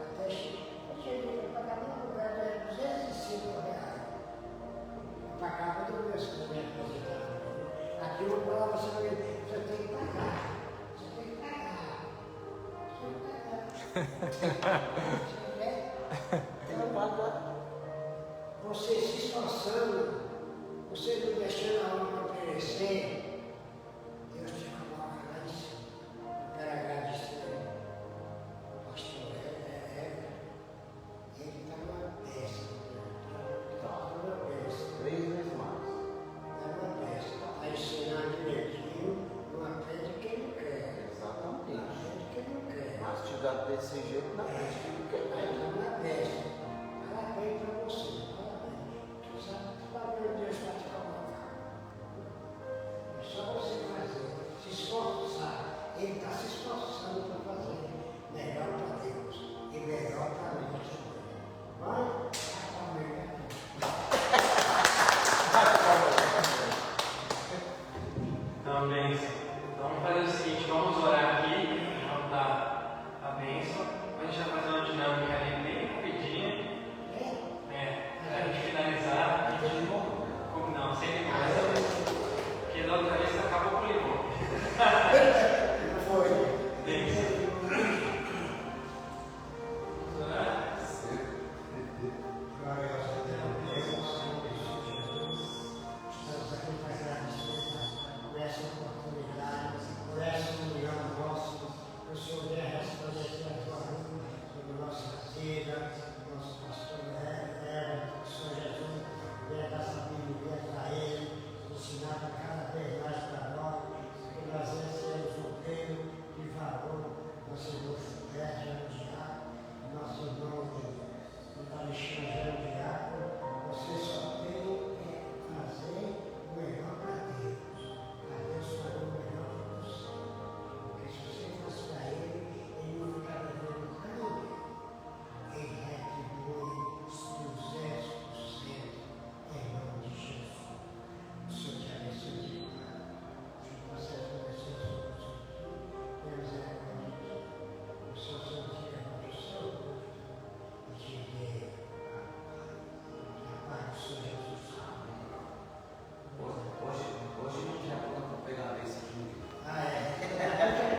Até cheguei a pagar no lugar de R$205. Eu pagava do meu Senhor, me aposentava. Aqui eu falava, você tem que pagar. Você tem que pagar. Então, você se esforçando, Você não deixando a alma perecer, Deus te coloca lá em cima. Eu quero agradecer ao pastor ele está uma bênção. Está uma bênção. 3 vezes mais. É uma bênção. Está ensinando direitinho, não aprende quem não quer. Exatamente. Aprende quem não quer. Mastigado desse jeito na frente